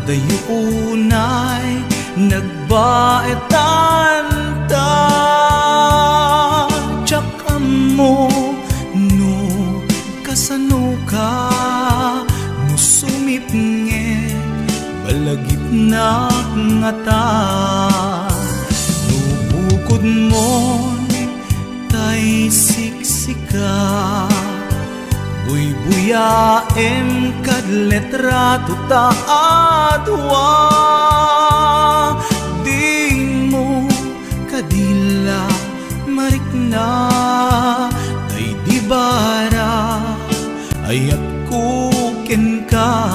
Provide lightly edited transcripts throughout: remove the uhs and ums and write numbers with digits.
dayunay nagbaetan ta. Tsak mo no kasano ka no sumipnge balagip na nga ta. No bukod mo tay siksika buy-buyaem kad letrato ta adwa. Di mo kadila marikna tay di bara ayat kuken ka.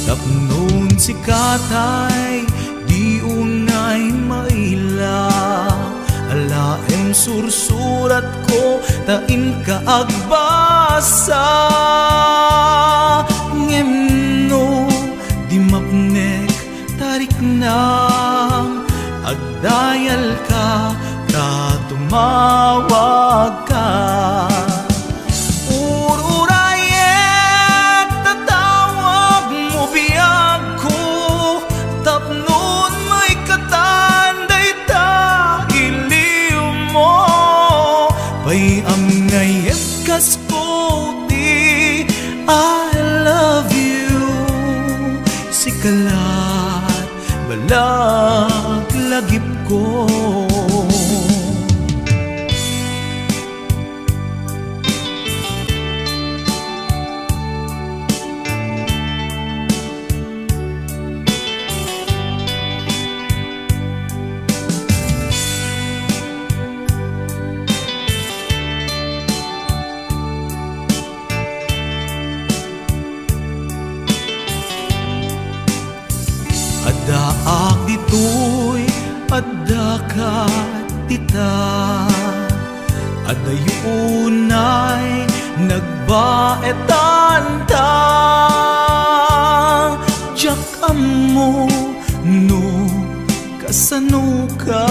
Tapnon si katay di unay maila alaem sursurat ko tain ka agbasa. Ngem no di mapnek tarik na agdayal ka tumawag ka. Ururayet tatawag mo biyag ko tapnon may katanday ta iliw mo. Pay am ngayem kas puti I love you. Sikalat balag lagip ko. Adaak ditoy adda ka tita adayunay nagbaetan ta. Tsak mo no kasano ka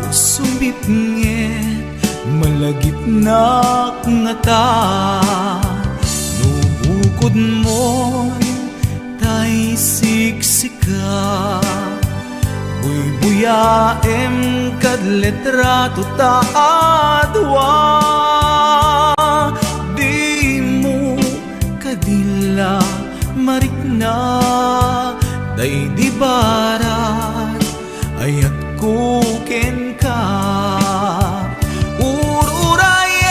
no sumipnge malagip na nga ta. No bukod mo tay siksika buy-buyaem kad letrato ta adwa. Di mo kadila marikna day di barat ayat kuken ka. Ururayet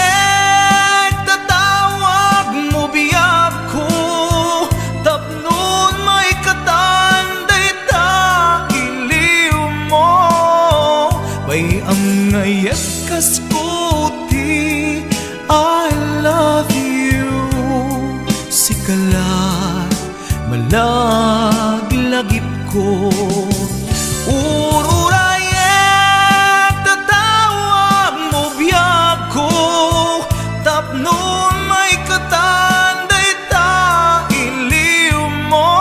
tatawag mo biyag ko tapnon may katanday ta iliw mo. Pay ang ngayet kas puti I love you. Sikalat malaglagip ko. Ururayet tatawag mo biyag ko tapnon may katanday ta iliw mo.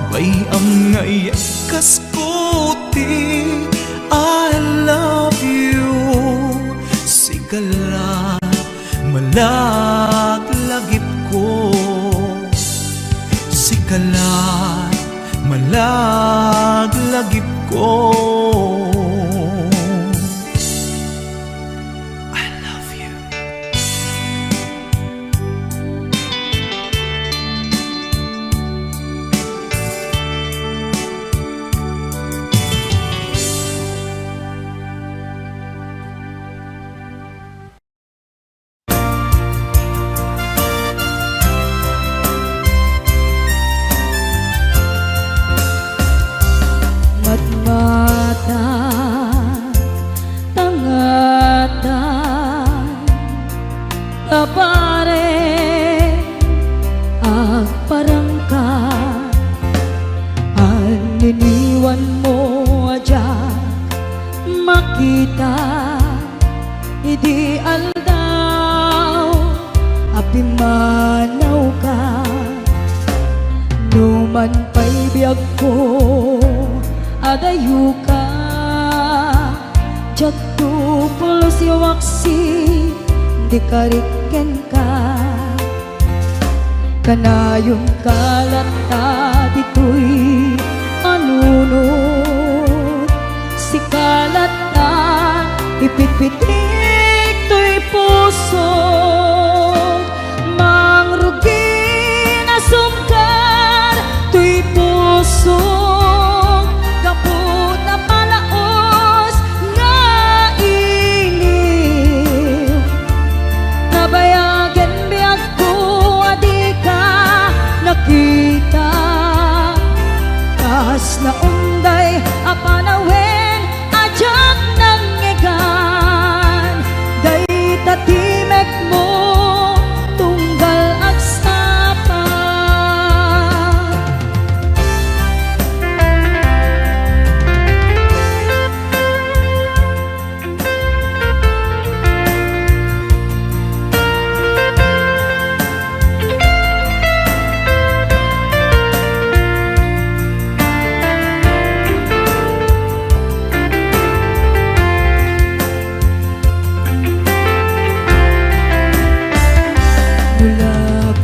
Bay am ngayet kas puti I love you. Sikalat malaglagip ko. Sikalat malaglagip ko. I love you. kanayon kalat na dito'y anunod. Si kalat na ipitpitik to'y puso, mangrugi na sungkar to'y puso. Gapot na palaos nga iliw, nabayagan biyag ko adi ka nakita. Kas na unday apanawen ajak nang ngegan, day tatimek mo tunggal agsapa.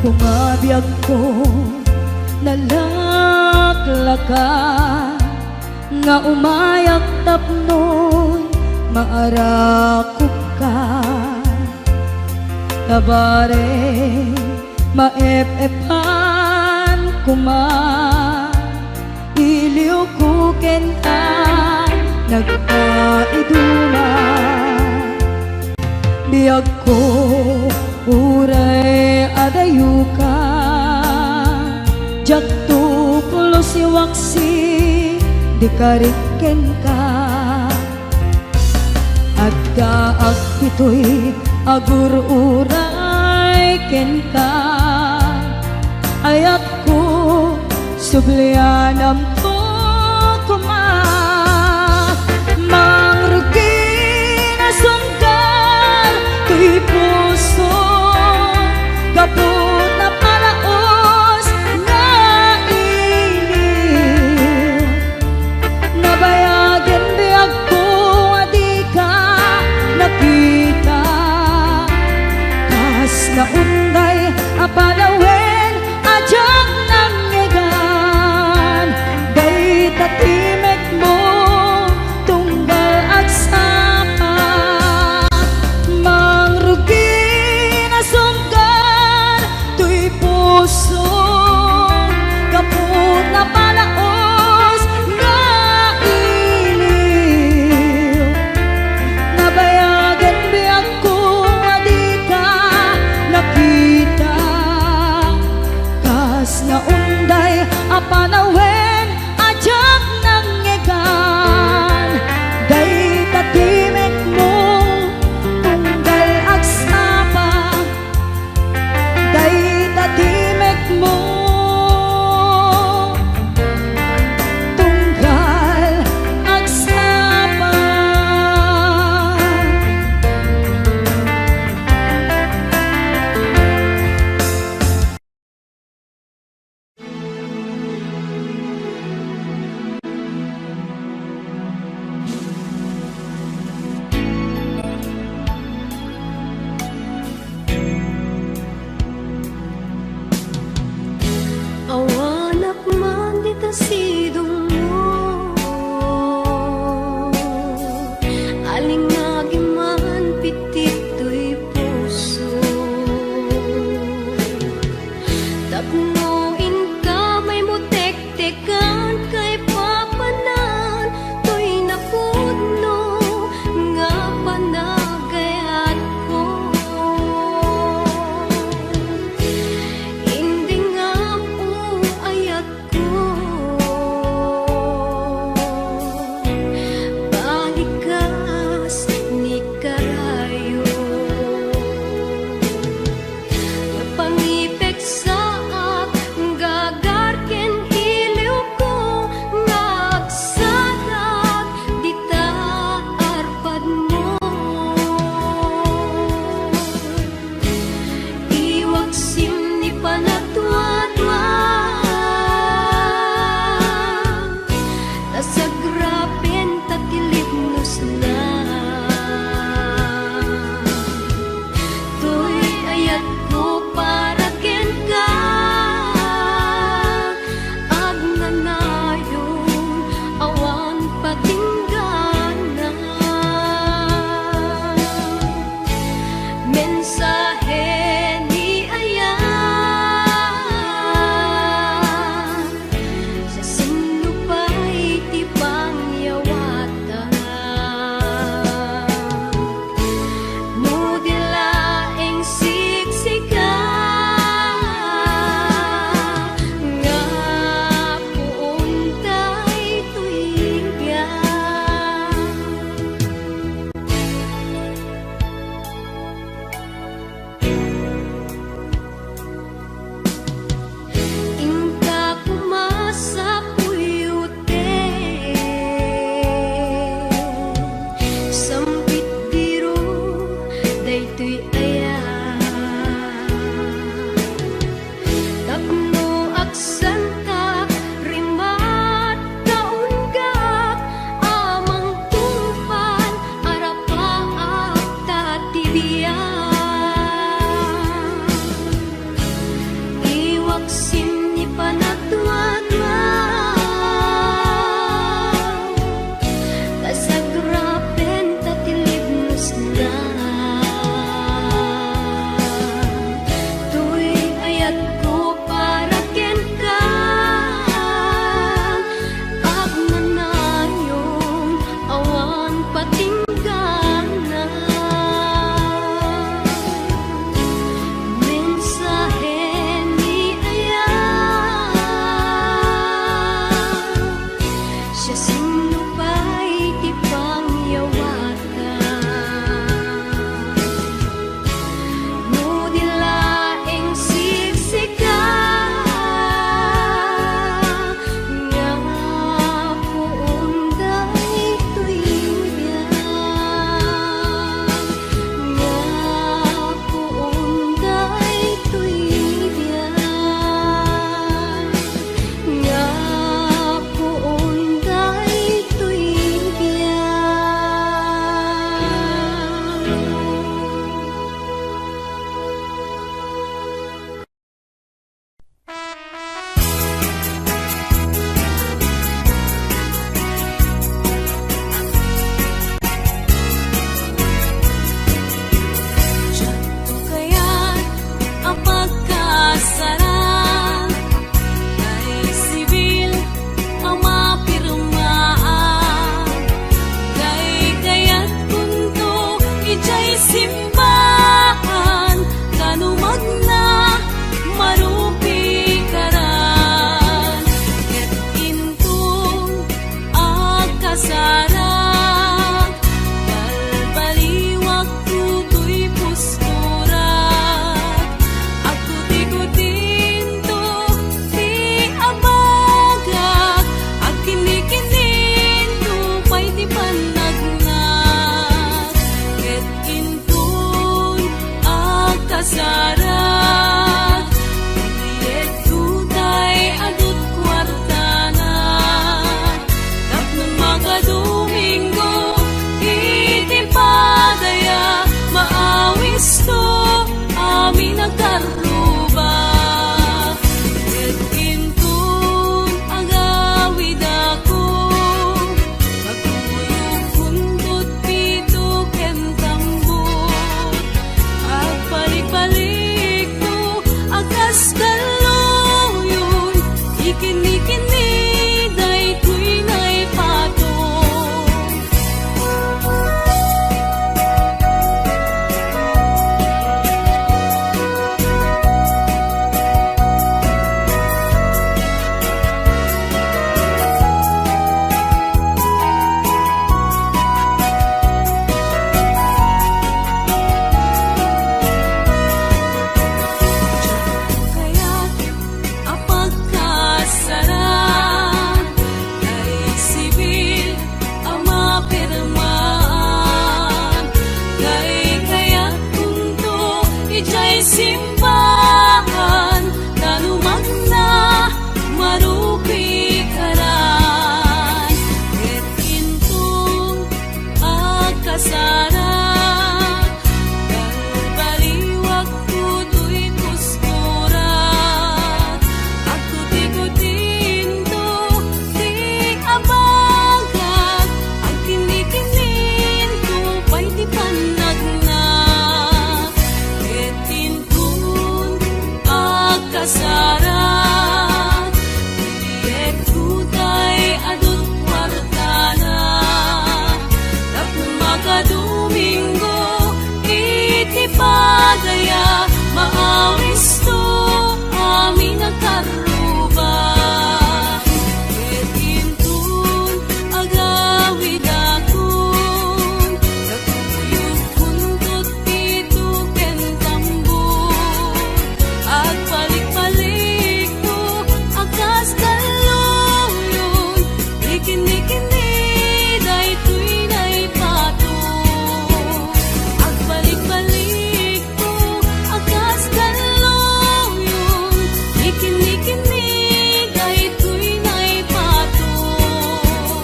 Kumabiyag ko nalaklakan, nga umayak tapnoy maarakop ka. Tabare maep-epan kuman, iliw ko kenta nagpaiduman. Biyag ko uray adayuka, jak tu pulo si waksi di kariken ka. Agdaag ito'y agur uray ken ka, ayat ko sublianam to kuma. Mangrugi na sunggal to'y puso, gapot na palaos nga iliw, nabayagan biyag ko adi ka nakita. Kas na unday apanawen ajak nang ngegan, day tatimek mo tunggal agsapa. Mangrugi na sungkar to'y puso, kaput na palaos nga iliw, nabayagan biyag ko adi ka nakita. Kas na unday apanawen ajak nang ngegan, day tatimek mo tunggal agsapa. Day tatimek mo tunggal agsapa. Awanak man dita sidong mo, alingagi man pitit to'y puso. Tapnoin ka may mutek-tekan kay papanan, to'y napudno nga panagayat ko. Hindi nga po ayat ko, balikas ni karayo. Napangipek saak gagarken iliw ko, ngagsalag dita arpad mo. Iwaksim ni panatwa-twa, tasagrapen takilipnos na. To'y ayat ko para ken ka, akas kaluyon, ikini-kini daytoy nay patong. Kaya apagkasarap kay sibil ang mapirmaan, kay kaya kunto ijay simbahan, tanumang na marupi karan, ket intong agkasarap kalbaliwag kuto'y tustura, agkuti-kutinto di abagat, ang kini-kininto pa'y di panagnak, ket intong agkasarap iyek kutay adut kwartana, tapno makadomingo iti padaya, maawis to amin nagkaruba, ket intun agawid akon, nagkuyog kuntot dito ken tambor, agpalik-palik to akas kaluyon, ikini-kini daytoy nay patong. Agbalik-balik to akas kaluyon, ikini-kini daytoy nay patong.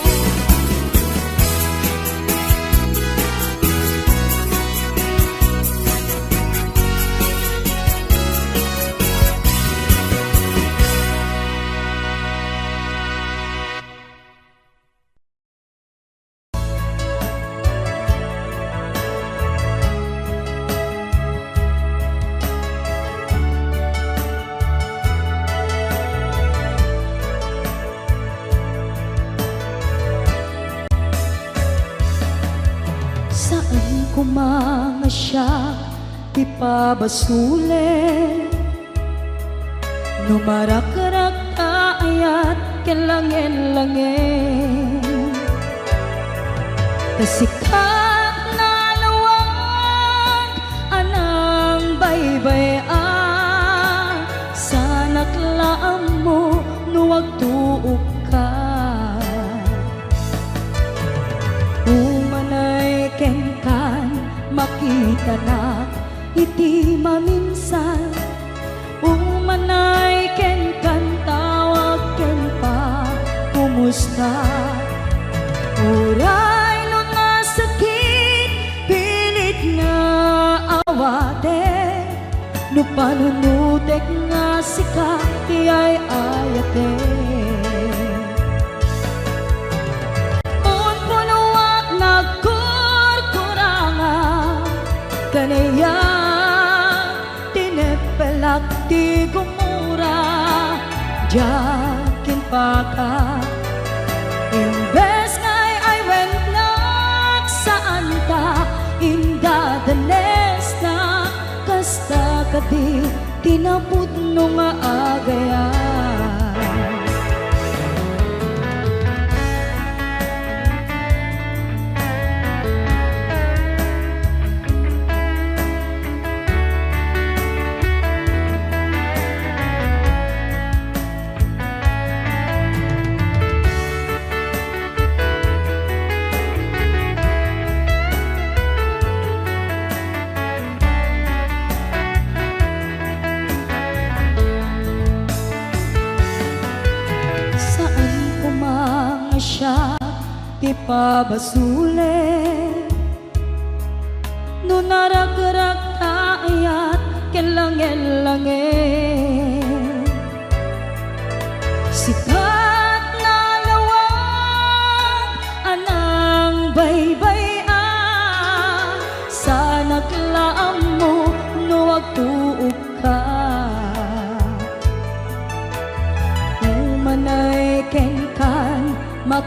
Saan ko mga siya ipabasule, numarak-rak ayat kelangin-langin, kasikat na lawang anang baybayan, sa naklaan mo nuwag tuok ka, umanay kenkan makita na iti maminsan, umanay kenkan tawag ken pa kumusta, uray no nga sakit pilit nga awate, no panunutek nga sika ti ay ayate. Punuwak nagkurkuranga, kanaya tinepelak ti gumura, jakin paka, imbes nga'y ay wennak saan ta, indadanes na kasta kadi tinapud no nga agayan. Siya ipabasule, no narag-rag ayat kelangin-langin, sikat na lawang anang baybayan, sa naglaam mo no agtuog ka,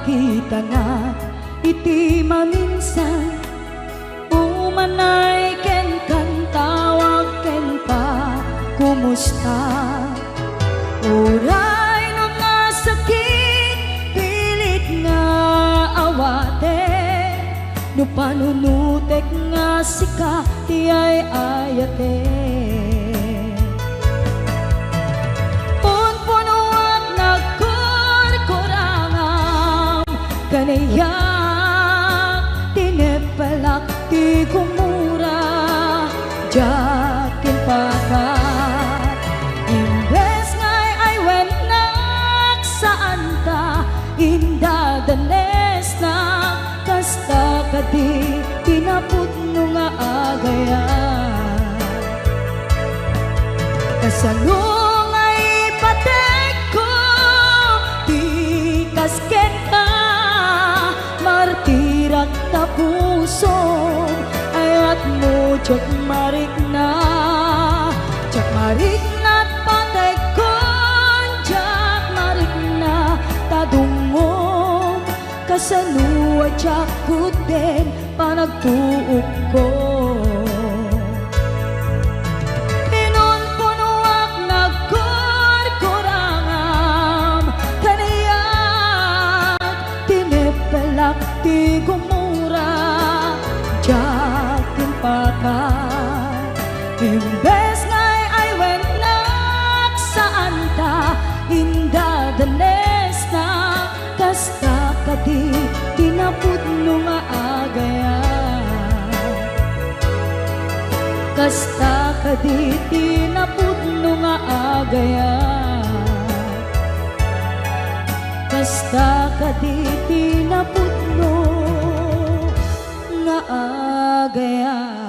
kita na iti maminsan umanay ken kantawag ken pa kumusta uray no nga sakit pilit nga awate no panunutek nga sika ti ay ayate punpunuak nagkurkurangam kanayak tinepelak ti kumura jakin pakat imbes ngay ay wenak saan ta indadanes na kasta kadi pinaputno nga agayan kasano ngay patek ko di kasken ka martirak ta puso ayat mo tsak marik na patek ko tsak marik na tadungom kasano tsak kuten panagtuok ko pinunpunuak nagkurkurangam kanayak tinepelak ti gumura jakin pakat imbes ngay ay wenak saan ta indadanes na kasta kadi pinaputno nga agayan kasta kadi pinaputno nga agayan kasta kadi pinaputno nga agayan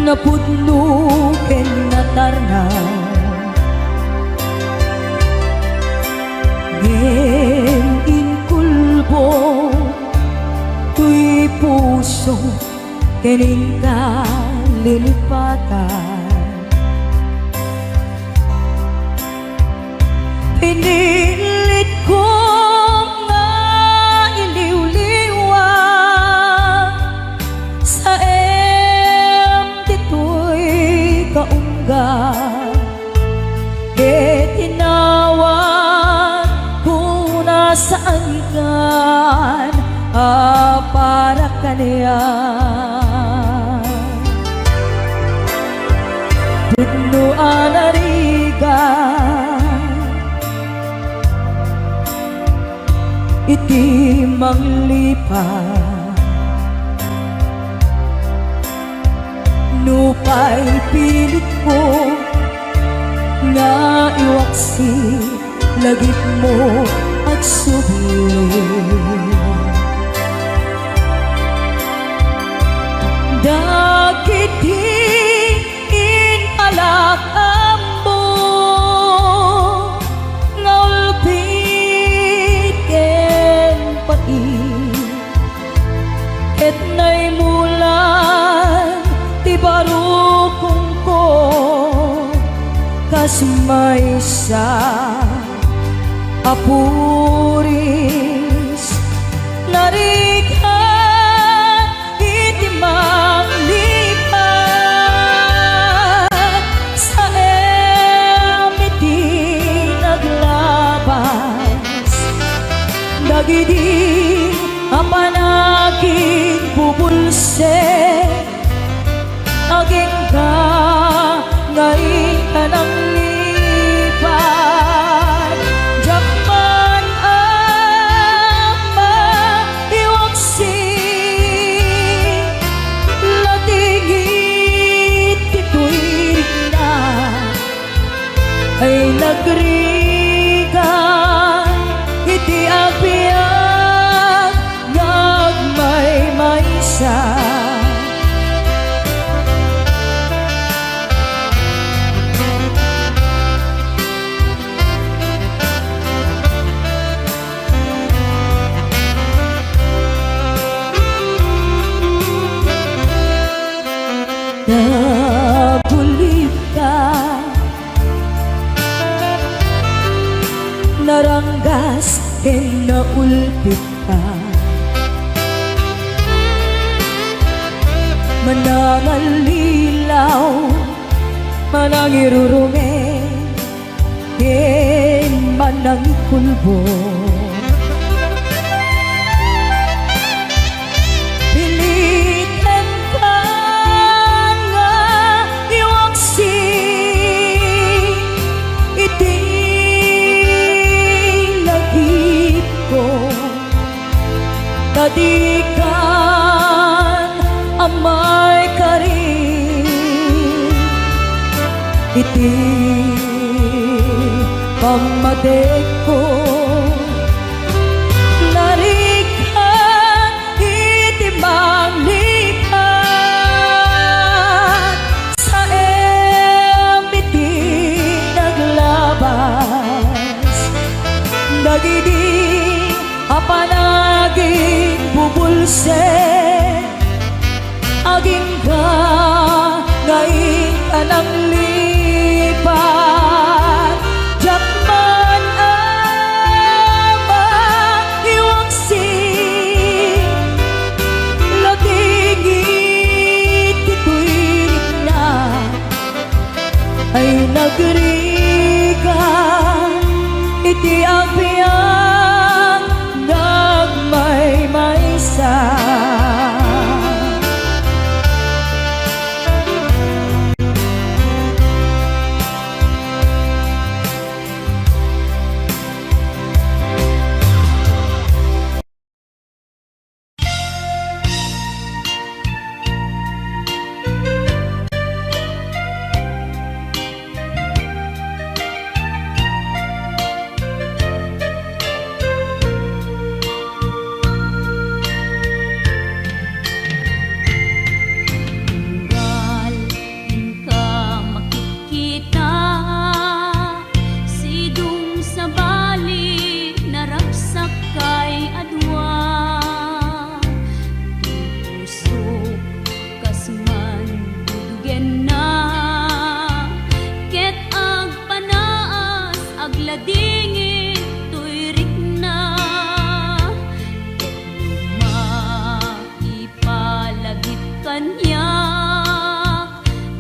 napudno ken natarnaw ngem inkulbo tuy puso kening kalilipatan pinilit ko nga iliw-liwan sa ketinawan kuna saan kan para kaniya putno anarigan iti manglipat nupay pilit ko nga iwaksi lagip mo at subli dagiti inalak ambo nga ulpit ken pati et nay mulan ti barukong ko kasmay sa apuris narikan iti manglipat sa emiti naglabas dagidi apanagin bubulse aging ka ngayon ka ng lipat jakman ama iwag nagrigan iti agbiag ngagmaymaysa. Nabulit ka, naranggas ken naulpit ka, manangalilaw, manangirurunge, ken manangkulbo. Kadikan amay karin iti pamatek ko, larikan iti manglipan sa iti naglabas dagidi apanaging bubulse aging ka ngayon ka ng lipat jakman ama iwaksing latingit ituirik na ay nagrigan iti agbiang nagmaymaysa.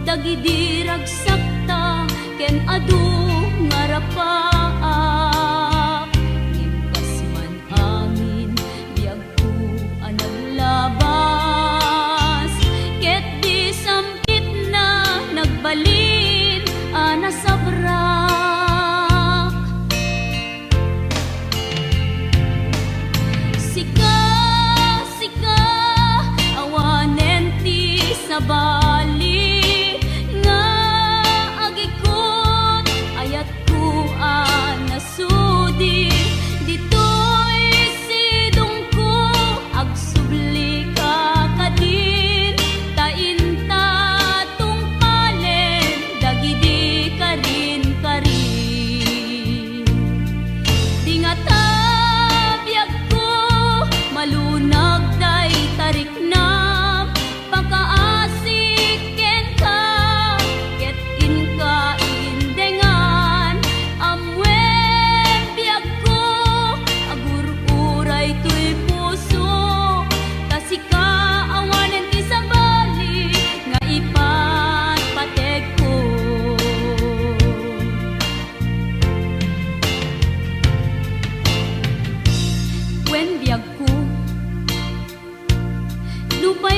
Dagidirag sakta ken adu ngarapaak ngimkas man angin biag ko anaglabas ket di samkit na nagbalin ana sabrak sika sika awanen ti sabali nasudi ditoy sidong ko agsubli ka kadin tainta tungpalen dagidi karin karin dingata biag ko malunag day tarik na pagkaasik ken ka ket in ka indengan amwe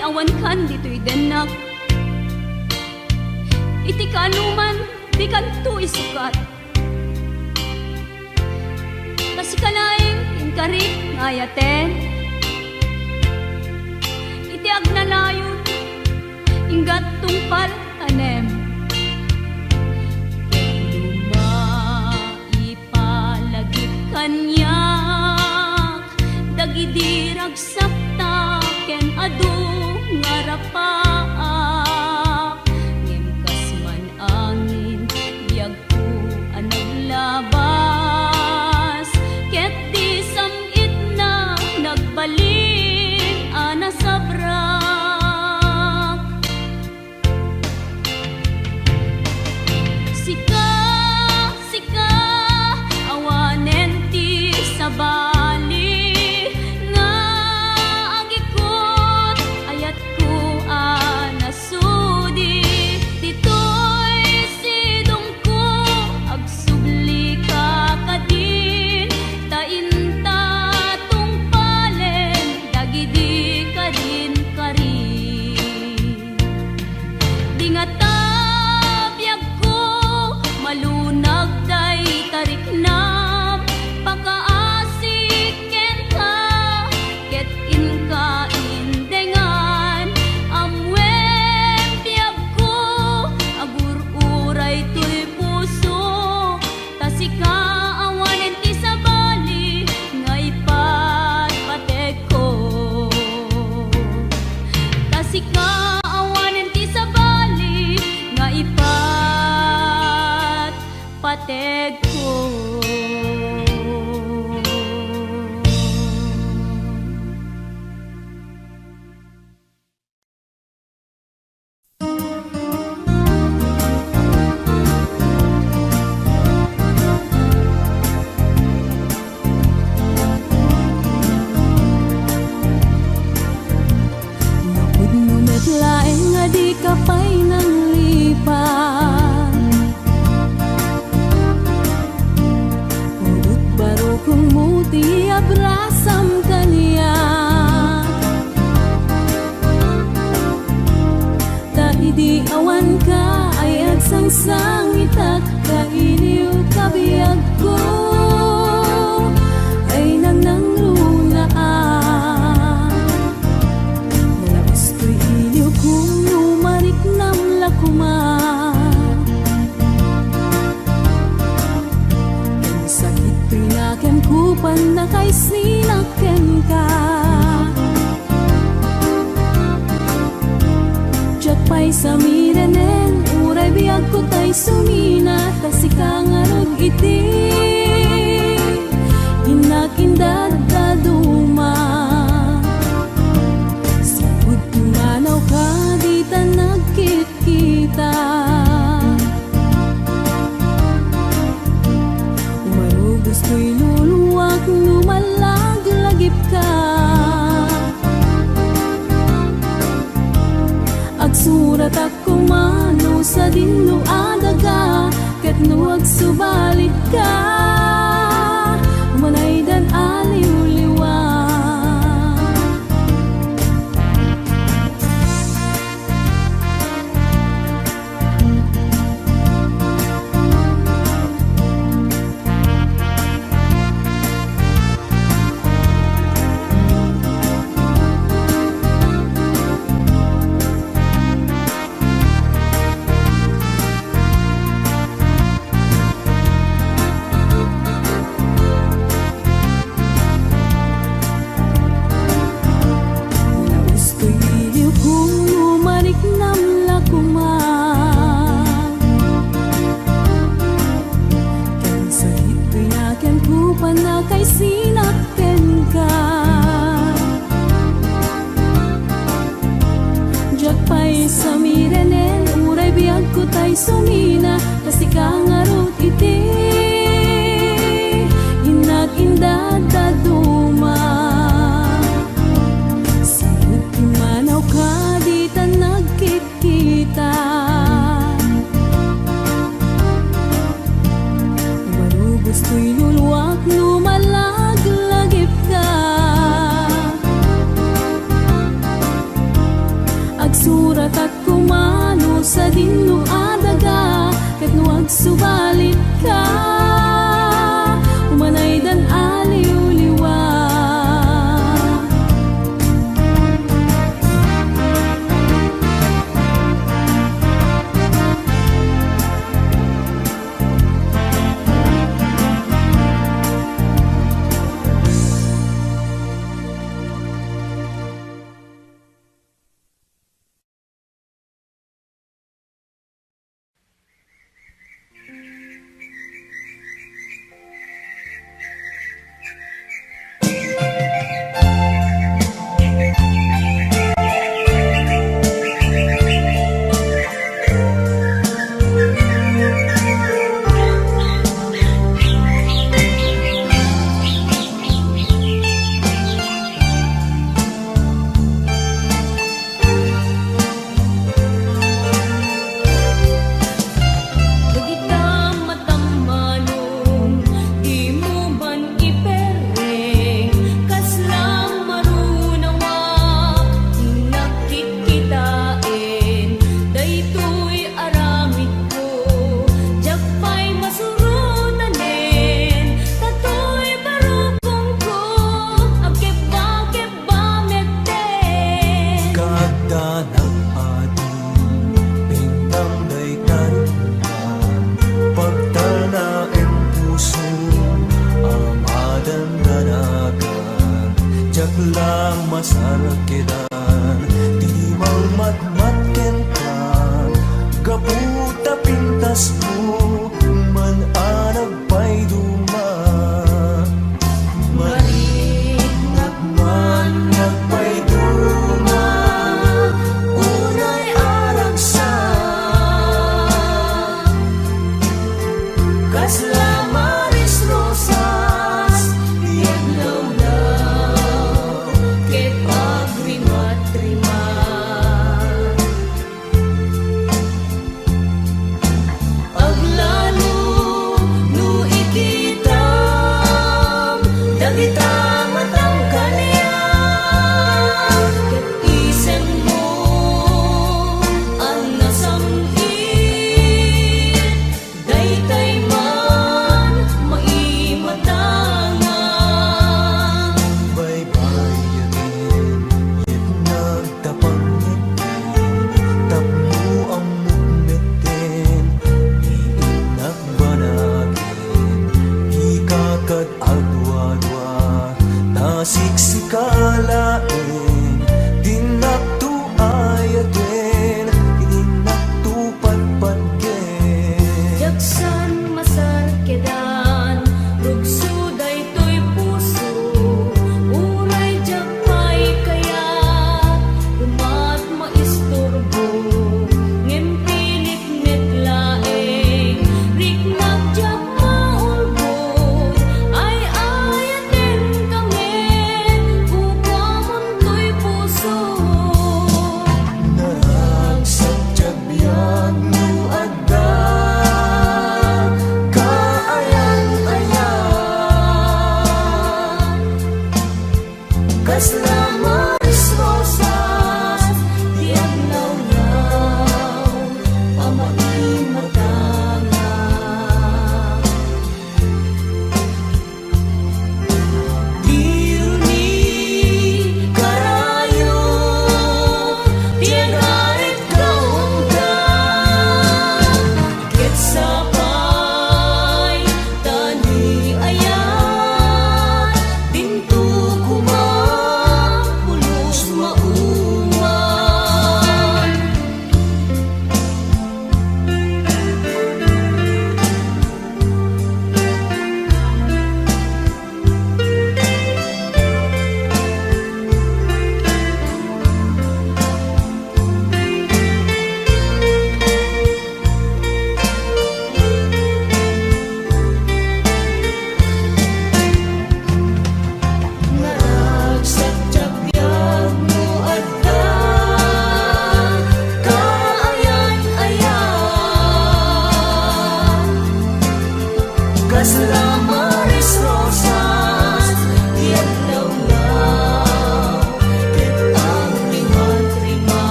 awan kan dito'y denak iti kaanuman di kanto isukat kasi kalaing inkarit ngayaten iti agnalayon inggat tungpal tanem ngarapaak ngem kas man angin biag ko anaglabas ket di samit na nagbalin ana sabrak sika awanen ti sabali nga agikot ayat ko anasudi ditoy sidong ko agsubli ka kadin tainta tungpalen dagidi kadin karin dingata biag ko malunag day tariknam pakaasik ken ka ket inka indengan amwen biag ko agur-uray to'y puso tasika awanen ti sabali nga ipatpatek ko tasika awanen ti sabali nga ipatpatek ko. Napudno met laeng nga di kapay nang lipat udut baro kung muti abrasam kaniya ta idi awan ka ay agsangsang itak kailiw kabiyag ko ay nang runaan nalabas ko'y iliw kung numarik nam lakuma ang sakit pinakem kupan na kay sinaken ka Diyak pa'y samirenen uray biag ko tay sumina tasika nga rod iti inakindad daduma sabud tumanaw ka di ta nagkit-kita umarugos ko'y luluwak lumalag-lagip ka agsurat ako mano sa dinno adaga ket no agsubalit ka umanay dan aliw-liwa ay sumina kasika nga rot iti inag-indad daduma sabut imanaw ka di ta nagkit-kita umarubos ko'y luluwak lumalag-lagip ka agsurat at kumano sa dinno adaga ket no agsubalit ka umanay dan aliw-liwa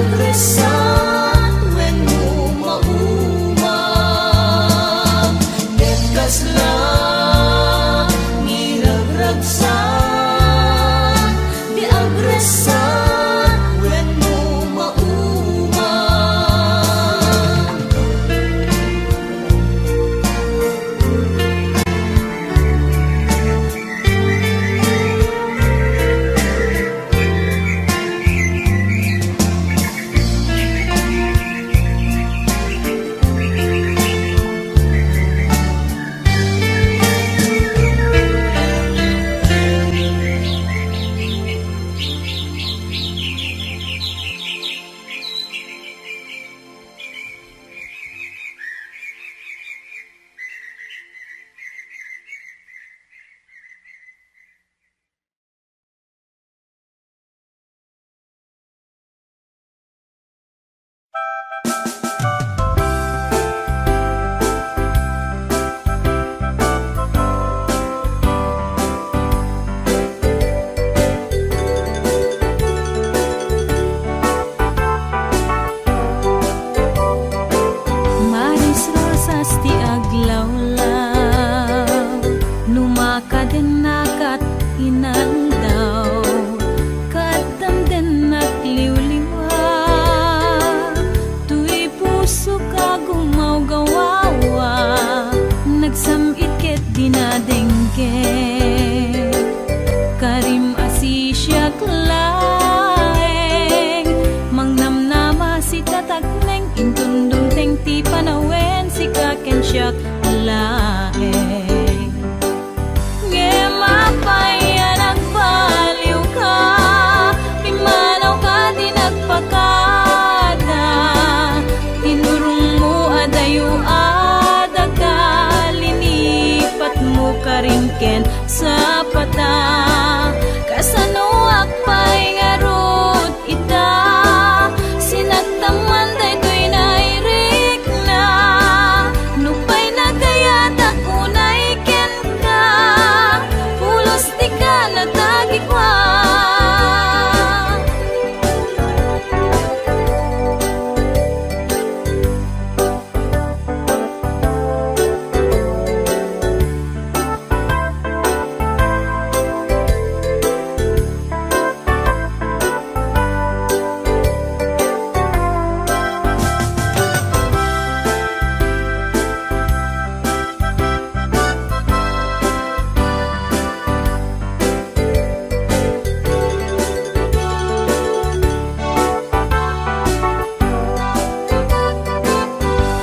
agresan when mo maumam netkas lang niragragsan di agresan when mo maumam Maris rosas ti aglawlaw Numakaden nakat inaldaw Kadamden nakliwliwa Tuy puso ka gumawgawawa Nagsamit ket dinadengke Karim asisya klaeng Mangnamnama si tatagneng Intundong teng ti panawen Si kaken siyak laeng Ngemapaya nagbaliw ka Pimanaw ka di nagpakada Tinurong mo adayo adaga Linipat mo karingken sa pata Kasanuak pa'y ngarot ita Sinagtaman daytoy nairik na Nupay nagayatak unay ken ka Pulos di ka natagikwa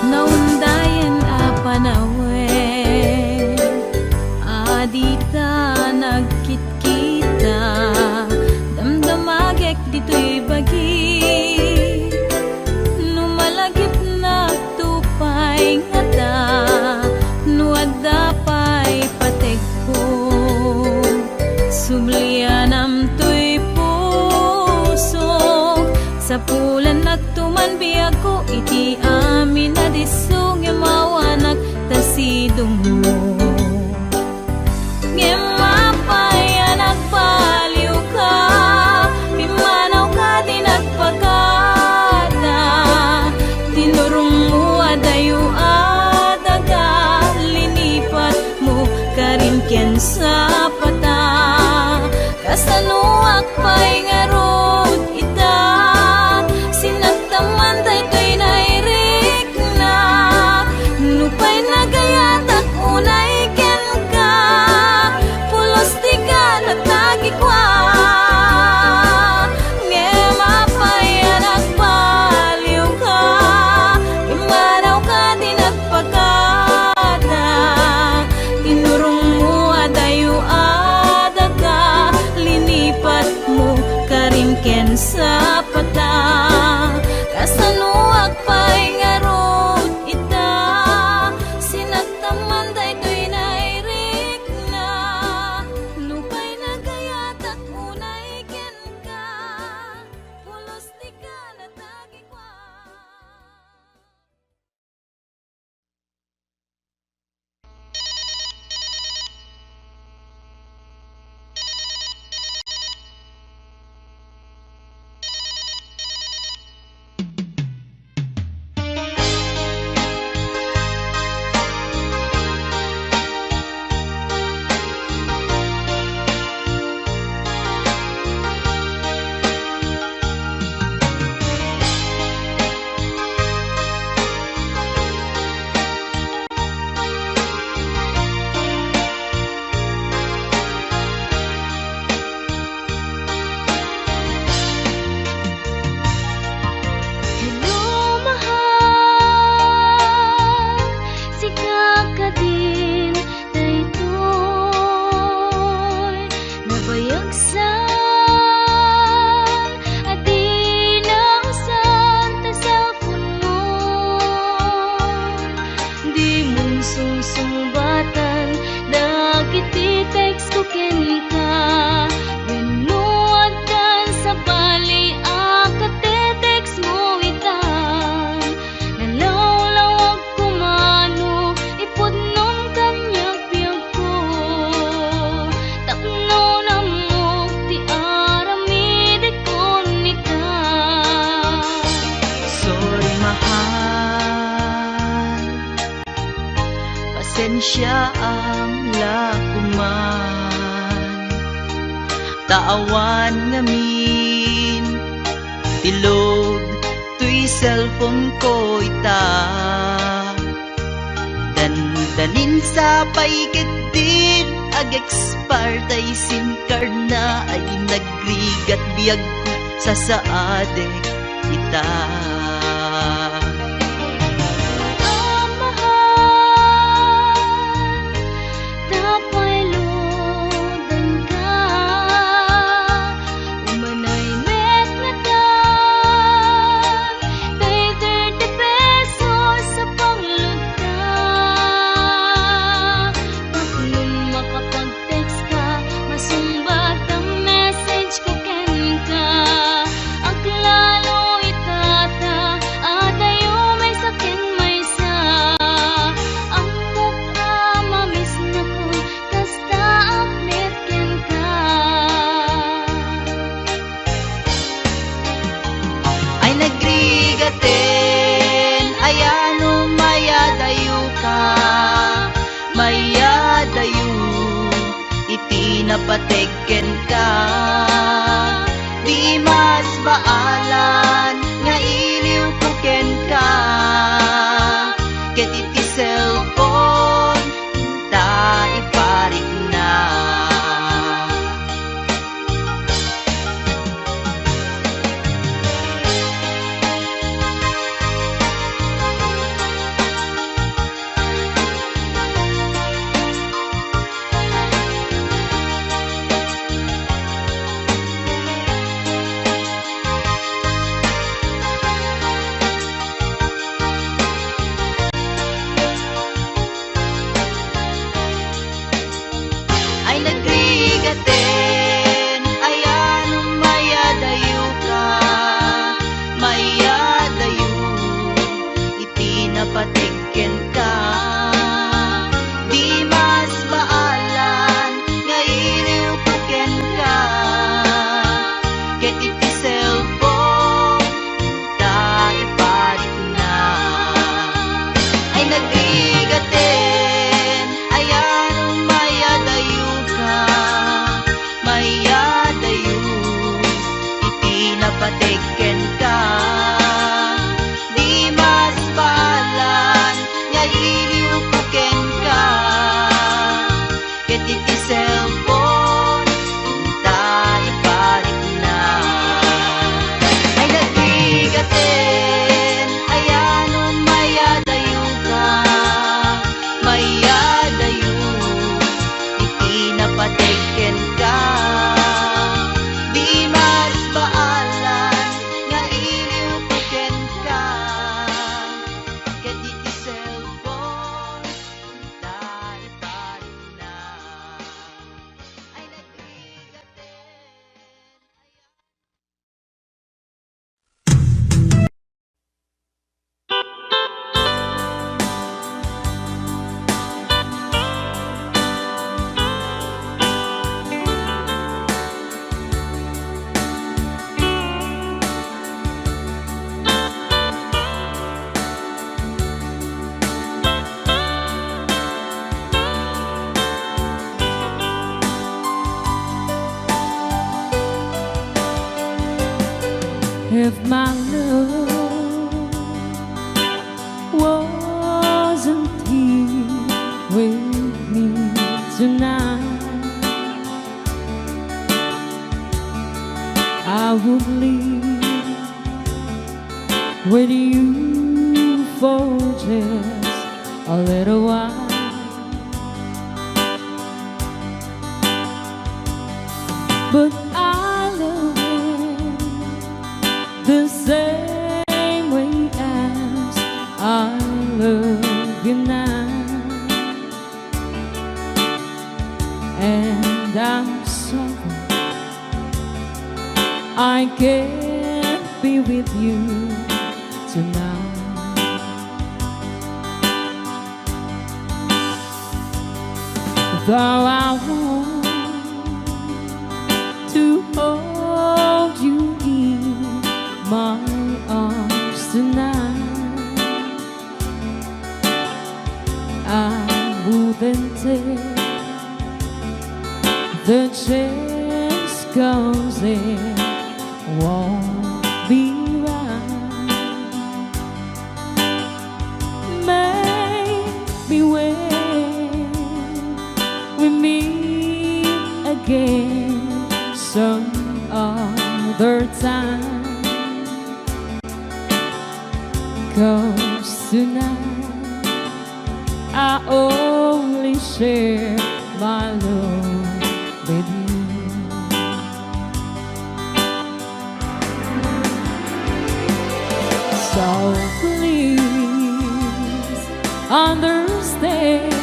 Naundayan a panawen Adita nagkitkita Damdamagek dito'y bagi Numalagip na tupay ngata Nuadda pa'y pategko Sublianam to'y puso Sa pulan nagtuman biyag ko iti amin na disong Yamawanak tasidong mo Ngemapaya nagbaliw ka Pimanaw ka di nagpakada Tinurong mo adayo adaga Linipat mo karingken sa pata Kasanuak pa'y ngarot ita Sinagtaman daytoy nairik na Nupay nagayatak unay Agsan at di na usan ta cellphone mo. Di mong sungsungbatan dagit i-text ko ken ka. Winuwatan sa bali akate-text mo itan. Nalawlawag kumano ipudnon kanyang piyag ko. Tapno na mo ti aramid ko nika. Sorry mahal, pasensya ang lakuman. Taawan ngamin, tilod tuy cellphone ko ita. Dandanin sa paikagdin, ag-expire tay SIM card na ay nagrigat biyag ko sa saadek ita. Ang mahal, tapay lodan ka. Umanay met nga dan, kay 30 pesos sa pangluta. Bakit makapag-text ka, masumbat ang message ko ken ka. Ang klalo itata, at ayo may sakin may sa. Ang mukha mamis na ko, kasta update ken ka. Ay nagrigaten, ay ano mayadayo ka. Mayadayo, iti napateken ka. Di mas baalan, nga iliw ko ken ka. Ket iti cellphone, ta iparik na. Ay nagrigaten, ay ano mayadayo ka. Mayadayo, iti napateken ka. Di mas baalan, nga iliw ko ken ka. Ket iti cellphone, ta iparik na. Ay nagrigaten, ay ano mayadayo ka. Mayadayo, iti napateken ka. Di mas baalan, nga iliw ko ken ka. Ket iti cellphone, ta iparik na. Ay nagrigaten, ay ano mayadayo ka. Mayadayo, iti napateken ka. Di mas baalan, nga iliw ko ken ka. Ket iti cellphone, ta iparik na. Ay nagrigaten. If my love wasn't here with me tonight, I would leave with you for just a little while. but I love him the same way as I love you now. And I'm sorry I can't be with you tonight. Though I want to hold you in my arms tonight, I wouldn't take the chance, 'cause it won't be right. Maybe when we meet again some other time, 'cause tonight I only share my love with you. So please understand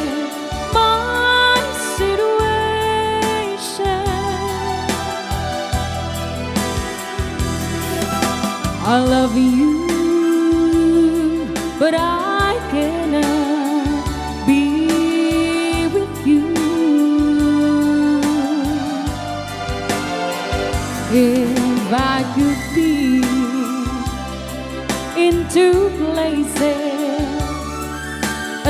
my situation. I love you, but I cannot be with you. If I could be in two places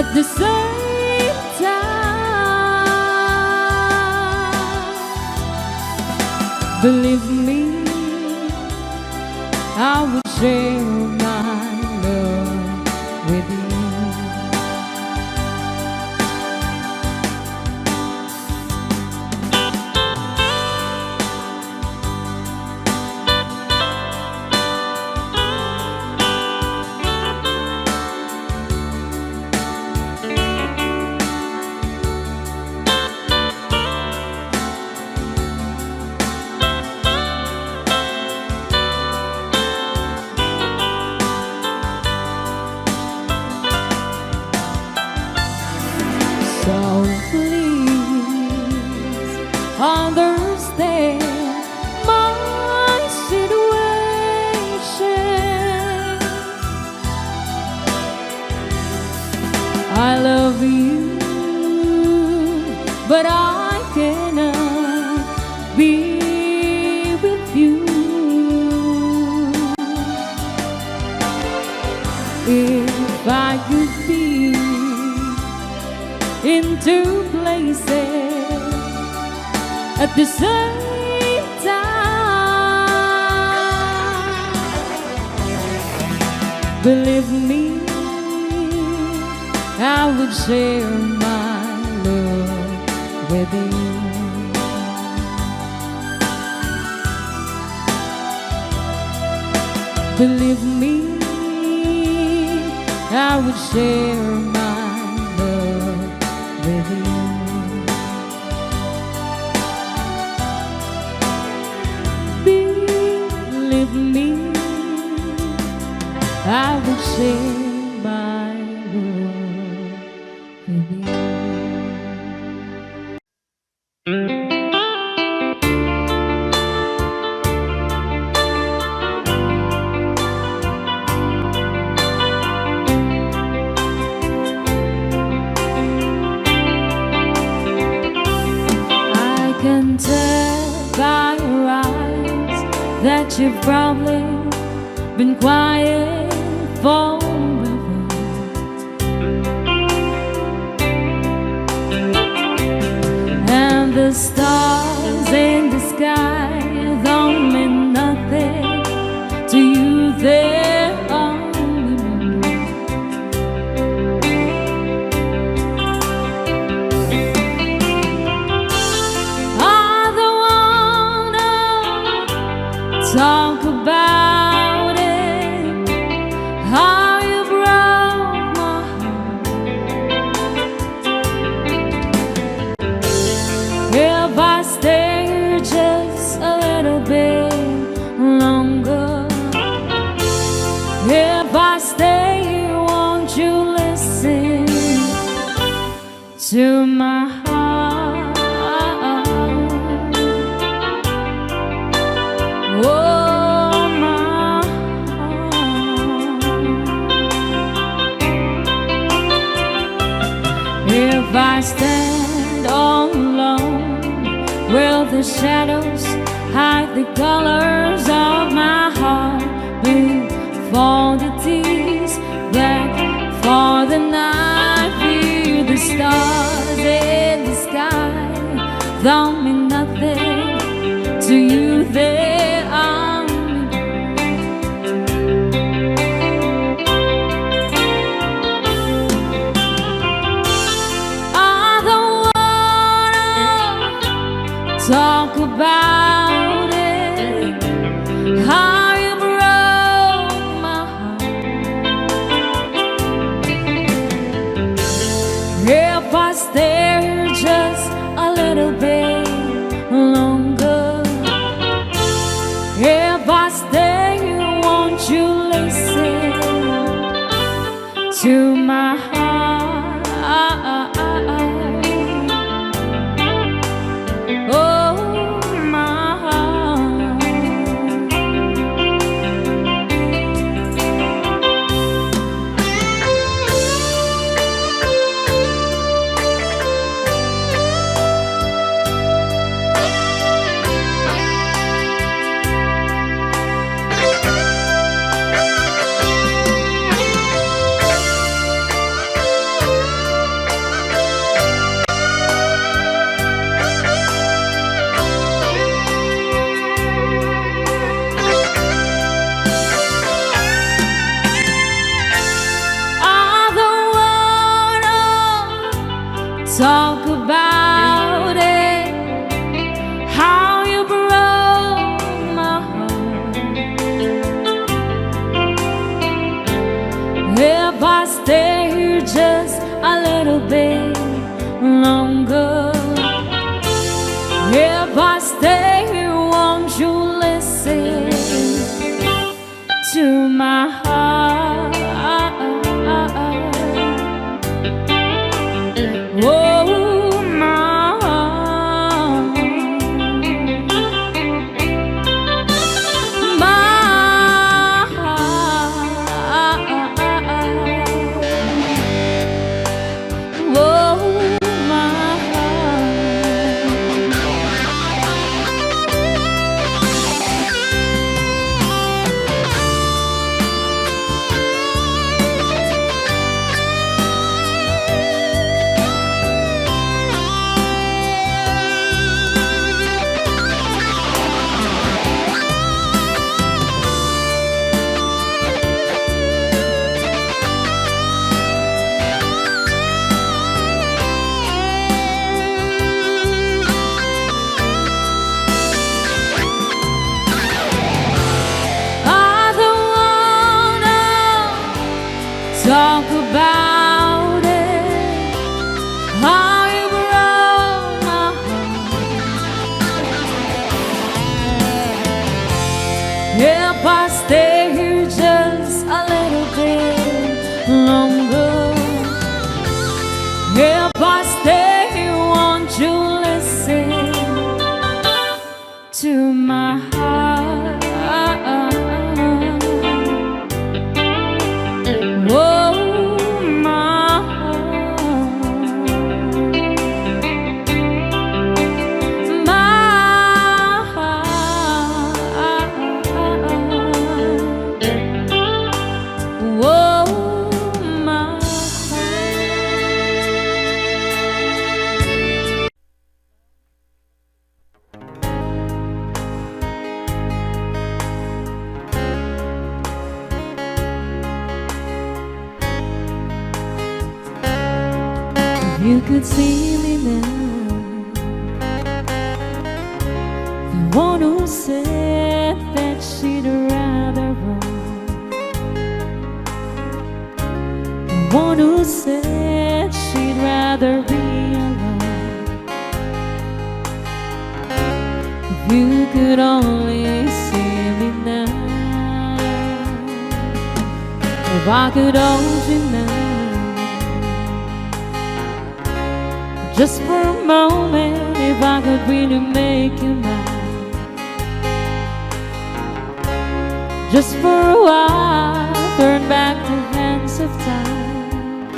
at the same time, believe me, I would share my love with you. So please understand my situation. I love you, but I cannot be with you. If I could be in two places at the same time, believe me, I would share my love with you. Believe me, I would share my love with you. Believe me, I would share my love with you. I can tell by your eyes that you've probably been quiet forever. And the stars in the sky don't mean nothing to you. They're only I don't wanna talk about it, how you broke my heart. If I stay here just to my heart. Oh, my heart. If I stand all alone, will the shadows hide the colors of my heart? For the tears black for the night, fear the stars in the sky don't mean nothing to you. They are I don't wanna talk about it, how you broke my heart. If I stay here just a little bit longer, if I stay here, won't you listen to my heart? Oh, my heart. Talk about it, how you broke my heart. If I stay here just a little bit longer, if I stay here, won't you listen to my heart? Oh, my heart. My heart. Oh, my talk about it, how you broke my heart. If I stay here just a little bit longer, if I stay here, won't you listen to my heart? You could see me now, the one who said that she'd rather run, the one who said she'd rather be alone. If you could only see me now, if I could hold you now, Just for a moment, if I could really make you mine. Just for a while, turn back the hands of time.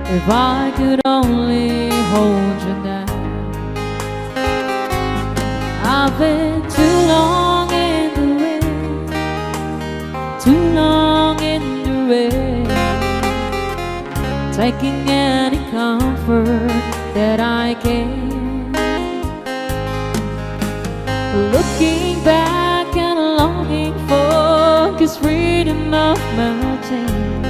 If I could only hold you now. I've been too long in the wind, too long in the rain, taking any comfort that I can. Looking back and longing for this freedom of my chain.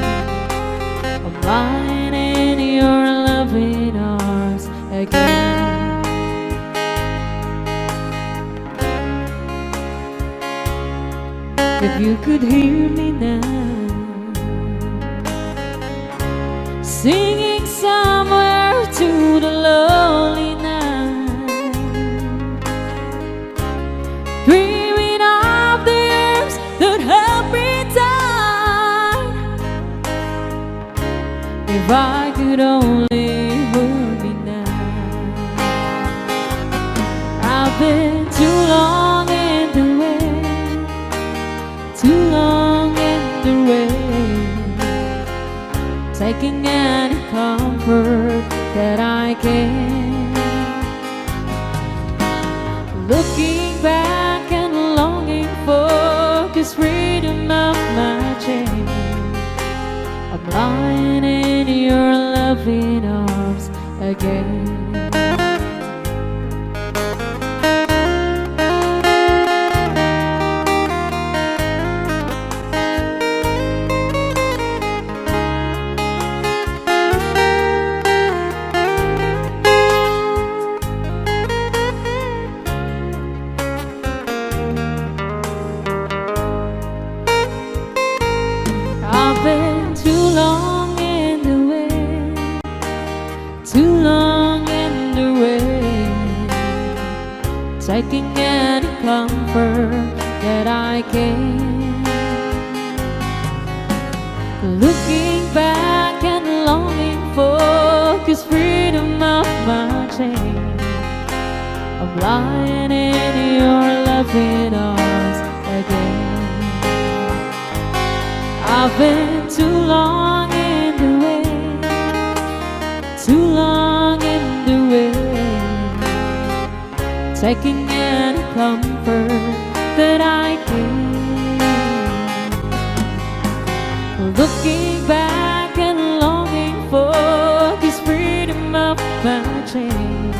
I'm lying in your loving arms again. If you could hear me now, singing somewhere to the lonely night, dreaming of the arms that help me die. If I could only hold me now. I've been too long in the way, too long in the rain, taking any comfort that I can. Looking back and longing for this freedom of my chain. I'm lying in your loving arms again. I've been too long in the way, too long in the rain, taking any comfort that I can. Looking back and longing for this freedom of my chain. I'm lying in your loving arms again. I've been too long in the way, too long in the rain, taking any comfort that I can. Looking back and longing for this freedom of my chain.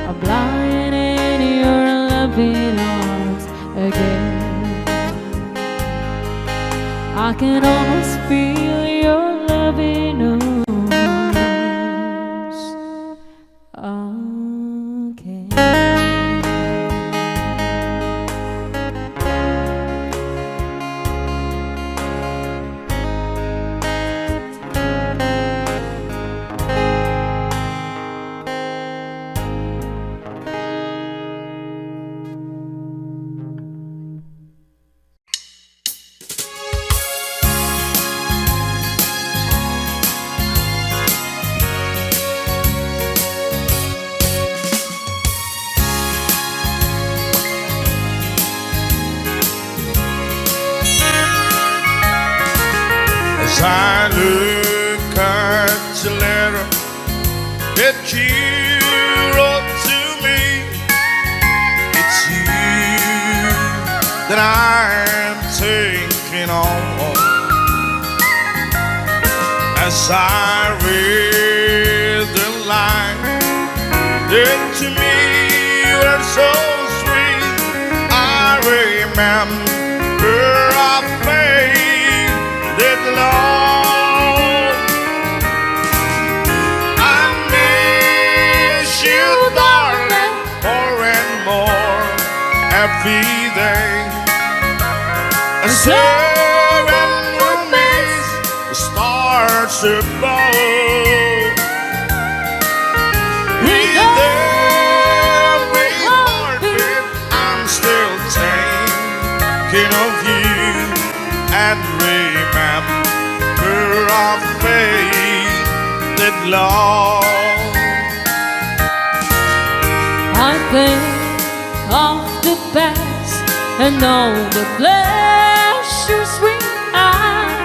I'm lying in your loving arms again. I can almost feel your loving arms again. As I look at the letter that you wrote to me, it's you that I'm thinking of. As I read the line that to me were so sweet, I remember our faith that Lord, I miss you, darling, more and more every day. And seven remains, the stars above. With every heartbeat, I'm still thinking of you and remember our faith that that long. I think of the past and all the pleasures we had,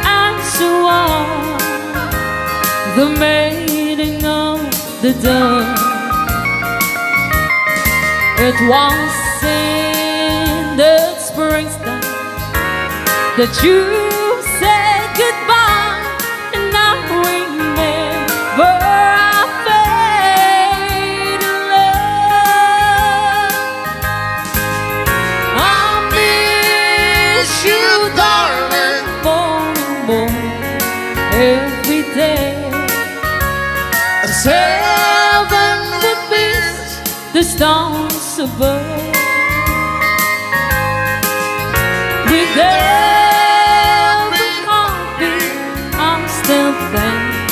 and so on the mating of the dawn. It was in the springtime that you said goodbye, and I remember our faded love. I miss you, darling, more and more every day. As heaven would miss the stars above. With every heartbeat, I'm still thinking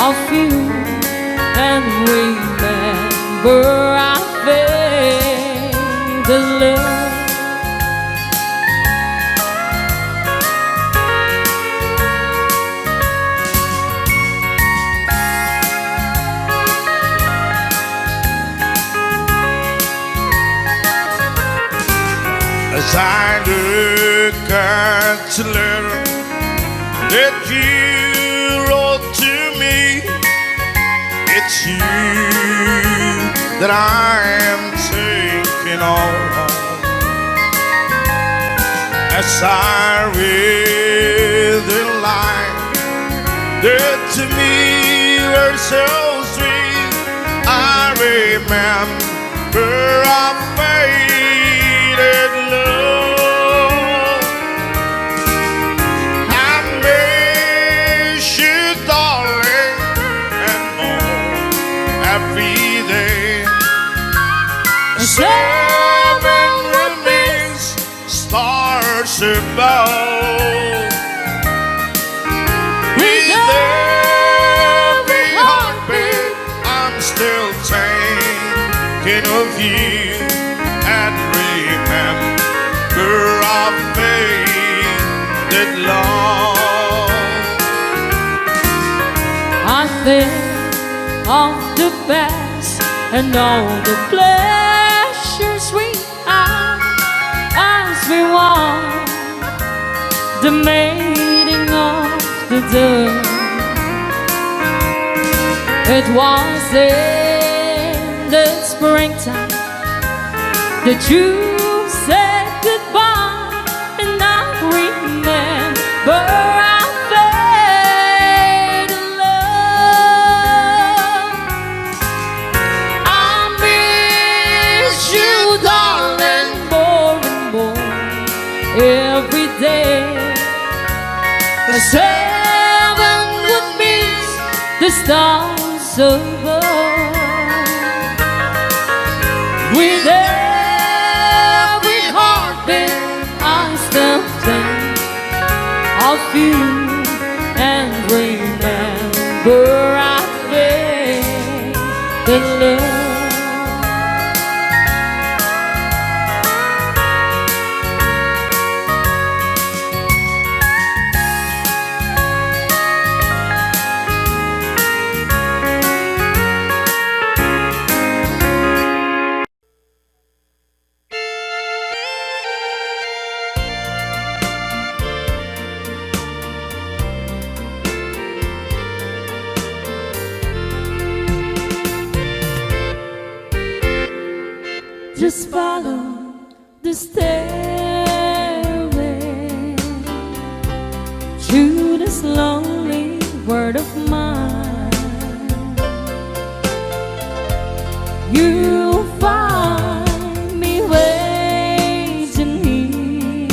of you and remember our faded love. As I look at the letter that you wrote to me, it's you that I am thinking of. As I read the line that to me were so sweet, I remember our faded love. I miss you, darling, and more every day. Seven will miss stars above. With every heartbeat, I'm still thinking of you and remember our faded love. I think of the past and all the pleasures we had as we walk the mating of the dawn. It was in the springtime that you said goodbye, and I remember our faded love. I miss you, darling, more and more every day. As heaven would miss the stars above. With every heartbeat, I still think of you and remember our faded love. Just follow the stairway to this lonely world of mine. You'll find me waiting here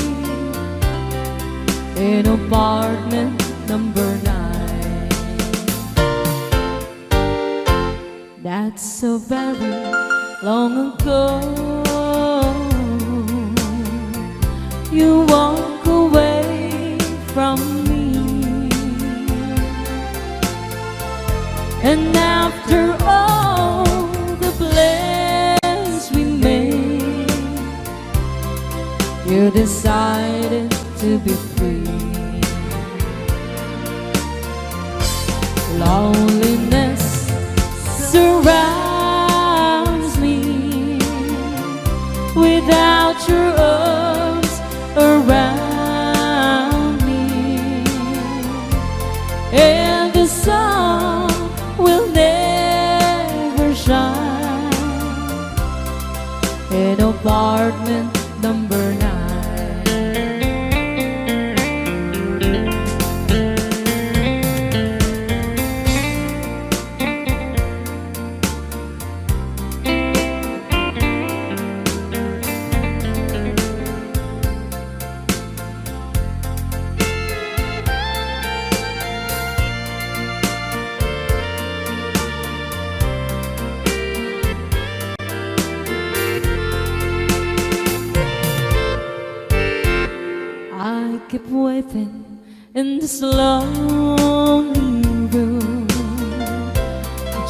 in apartment number 9. That's so very long ago. You walk away from me, and after all the plans we made, you decided to be free. Loneliness surrounds me without your arms around me, and the sun will never shine in apartment number 9. I keep waiting in this lonely room,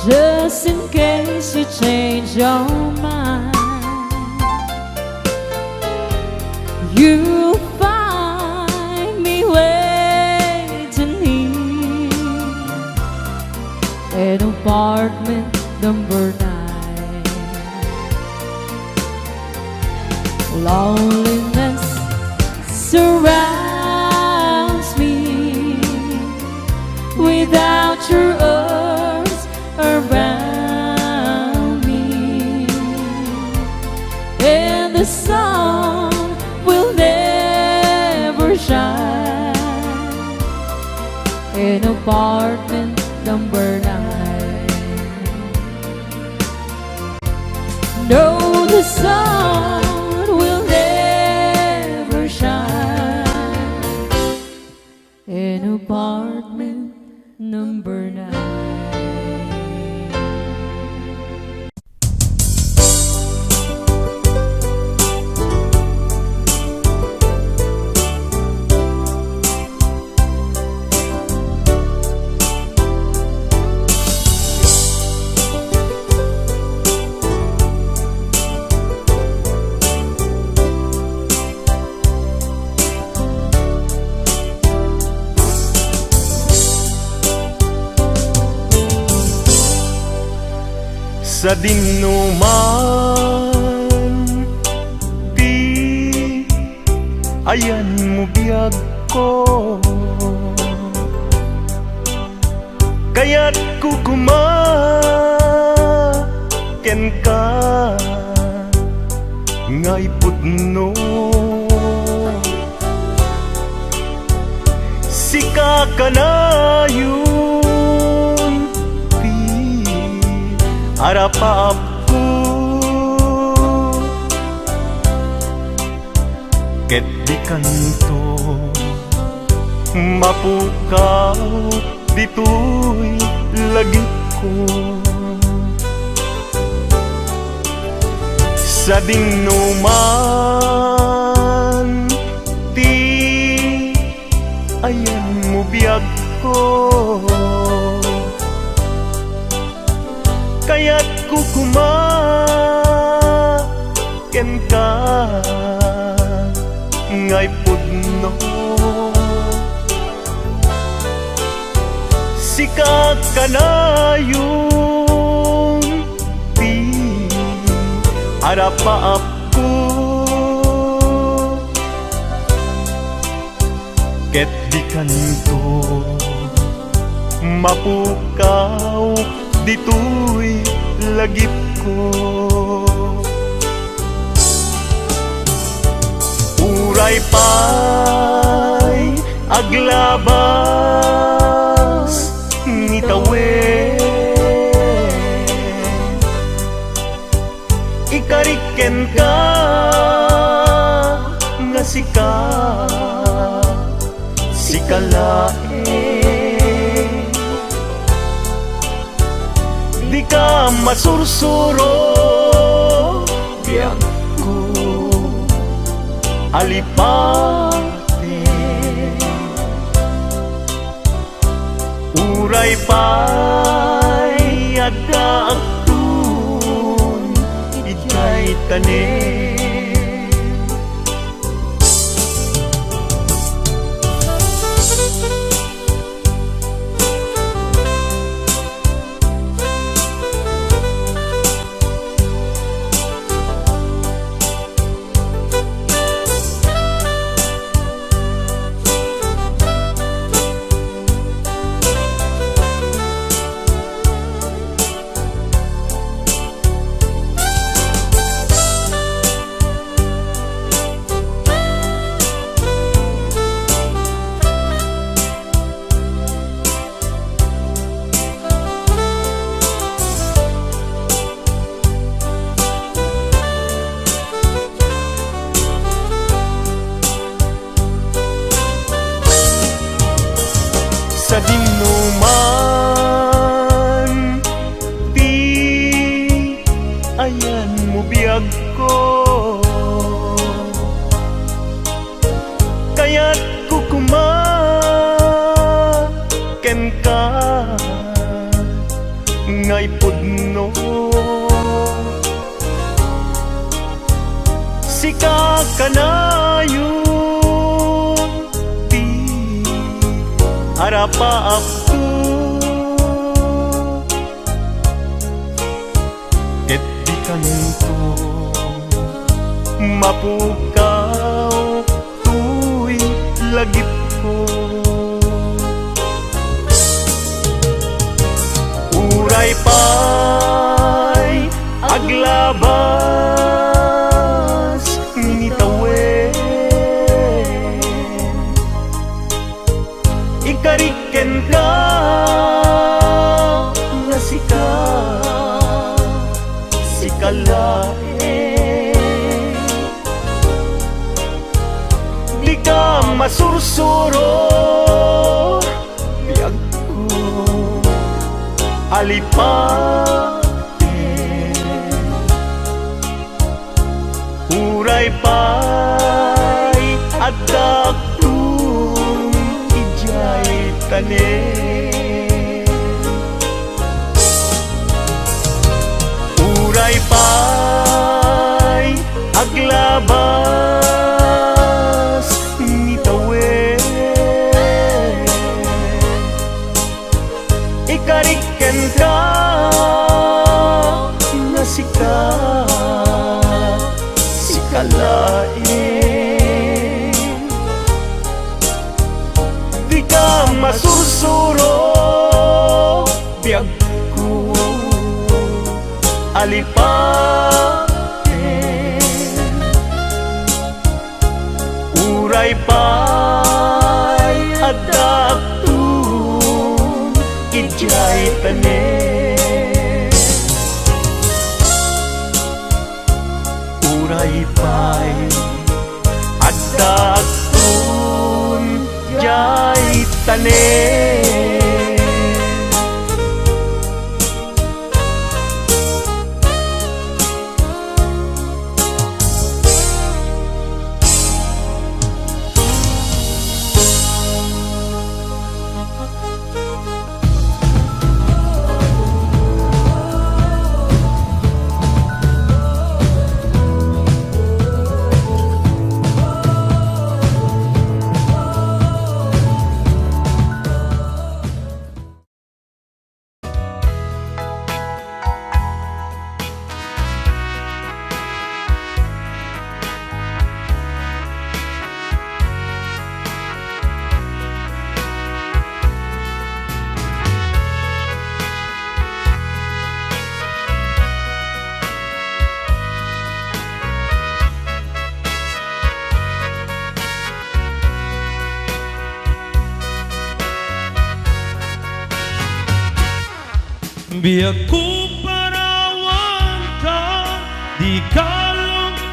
just in case you change your mind. You'll find me waiting here in apartment number 9. Loneliness surrounds me without your arms around me, and the sun will never shine in apartment number 9. No, the sun will never shine in apartment number 9. Sa dinuman di ayan mo biyag ko, kaya't kukumaken ka ngay pudno. Sika ka na yun harap ko, ket di kanto mapukaw dito'y lagip ko. Sa dinuman di ayan mo biyag ko, kaya't kukumaken ka ngay pudno. Sika ka na yung di harap ko, ket di kanto mapukaw dito'y lagip ko. Uray pa'y aglabas ngitawe, ikariken ka nga sikalae. Di ka masursuro biyak ko alipate, uray pa'y agdaagtun ikay tanin. sika kanayon ti arapa apto ket di kanto mapukaw tuy lagip ko uray pay aglabas minitawen ikariken ka nga sikalae di ka masursuro biyag ko alipate uray pay adaktung ijay tanen uray pay aglabas nitawen ikariken ka nga sikalain di ka masursuro biyag ko alipaten uray pay adaktung ijay tanen uray pay adaktung ijay tanen biag ko parawan ka di ka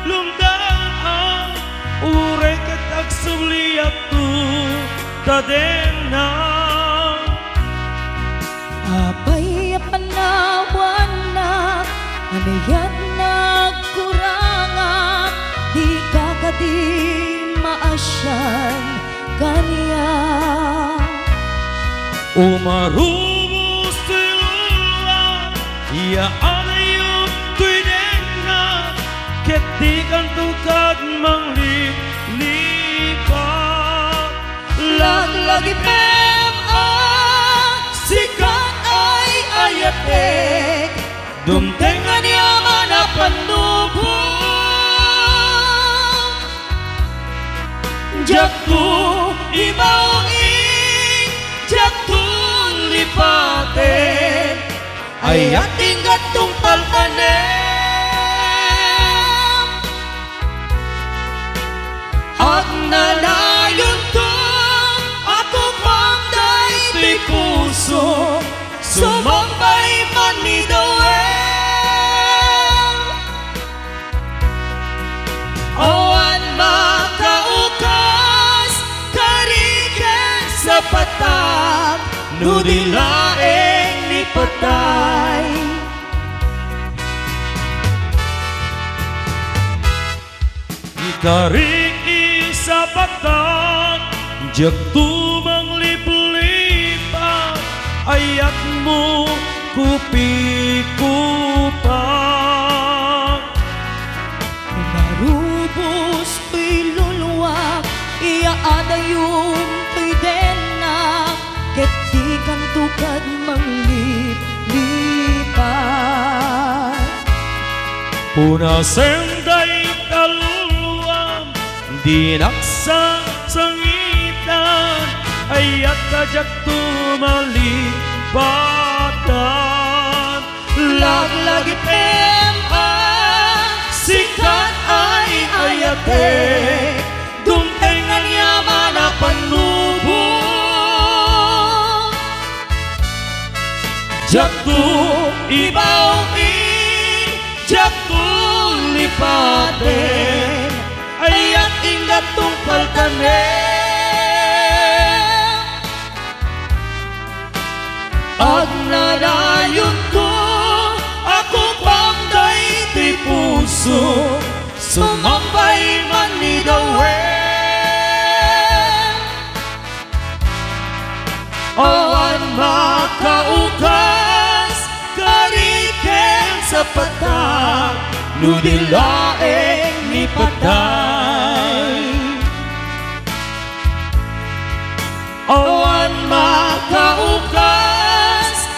lumdaan uray katag suliak tu tadena Apay panawan na amayat nagkurangan di ka kadi maasyan kaniya umarubos sila iya alayo tuidena ketikan tukad manglilipat Laglagi pem sikat ay ayatek dumtengan yaman na panubo Jaktu ibawing jaktu lipaten ay ating gatong palpanem at nalayon to ako pangday ti puso sumambay man ni Doel awan makaukas kariken sa patag nudilaeng ni patay ikarik isa patag jaktu mangliplipat ayat mo kupi-kupat narubo dayon to'y denak ket di kan tukad manglip-lipat. Puna senday kaluluwam di naksang sangitan ayat tajak tumalipatan. Laglagi PMA sikat ay ayate duntengan yaman na panubo. Jaktu ibawin, jaktu lipaten, ayat ingat tungpal tanem. Ag nadayon ko ako pangday ti puso sumambay man ni dawen. Awan makaukas kariken sa patak nudilaeng ni patay. Awan makaukas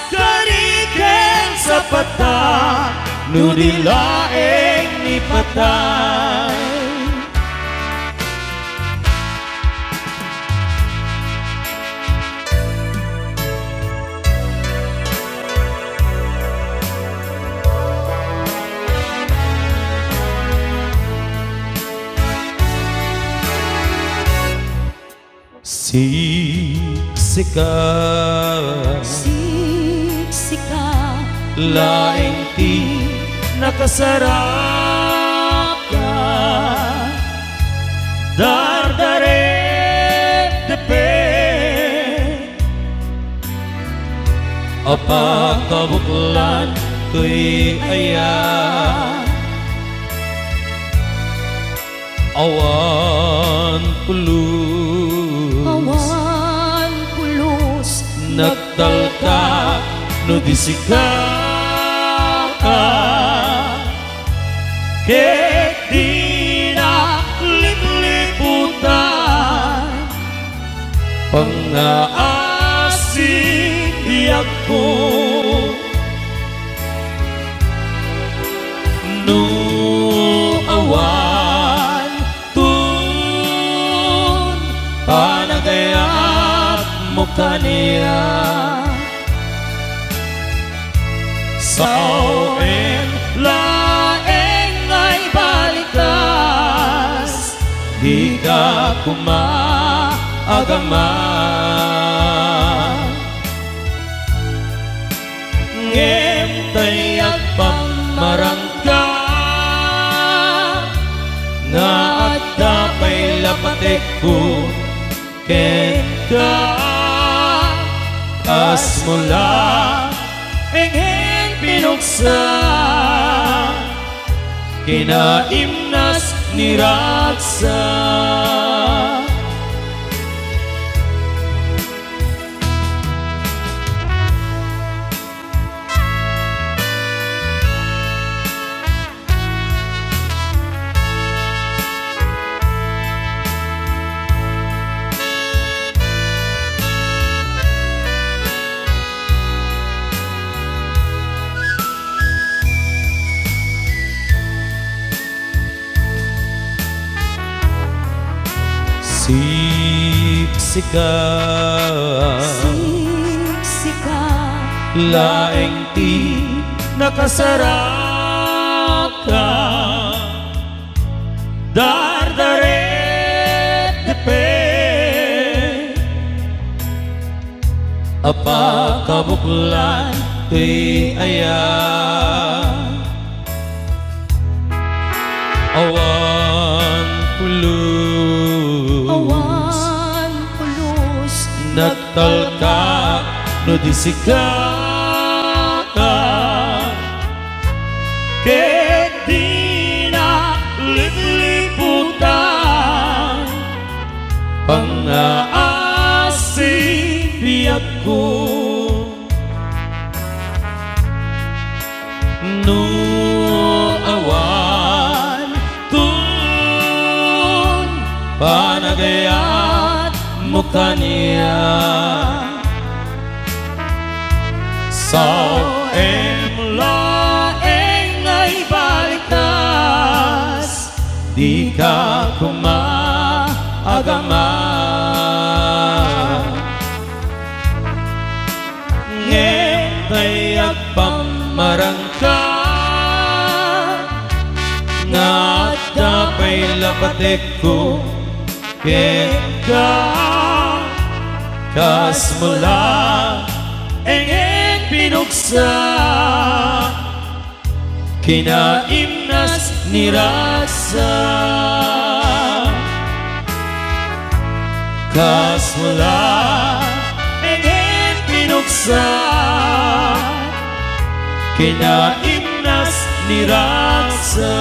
kariken sa patak nudilaeng ni patay. Siksika Laing ti nakasarap ka dardare depe apa kabuklan tuy aya awan awan pulus nagtalka no disika ka ket di na lipliputan pangaasih ako no awan tun panagayat mo kaniya saoen laeng ay balikas di ka kumaagama ngem tayak pamarangka nga at dapay lapatek ko ken ka as mula enghen pinuksa kinaimnas ni Raksa. siksika laeng ti nakasarap ka dardaret depe apa kabuklan tuy aya awan pulus nagtalka no disika ka ket di na lipliputan pangaasih biyak ko no awan tun panagayan mukha niya. Sao em laeng ay baligtas, di ka kumaagama. Ngentay agpamarangka, nga dapay lapatek ko ka kas mula engen pinuksa kinaimnas ni rasa kas mula engen pinuksa kinaimnas ni rasa.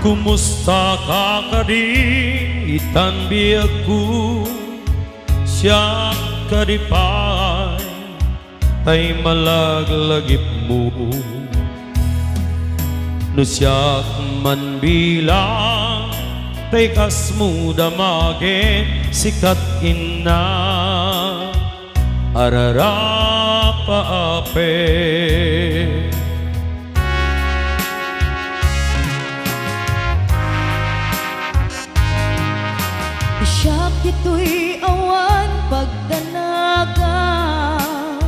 Kumusta ka kading itanbiag ko siya kadipay tay malaglagip mo no siya man bilang tay kas mo damagin sikat ina ararapaape. Siyak dito'y awan pagdanagan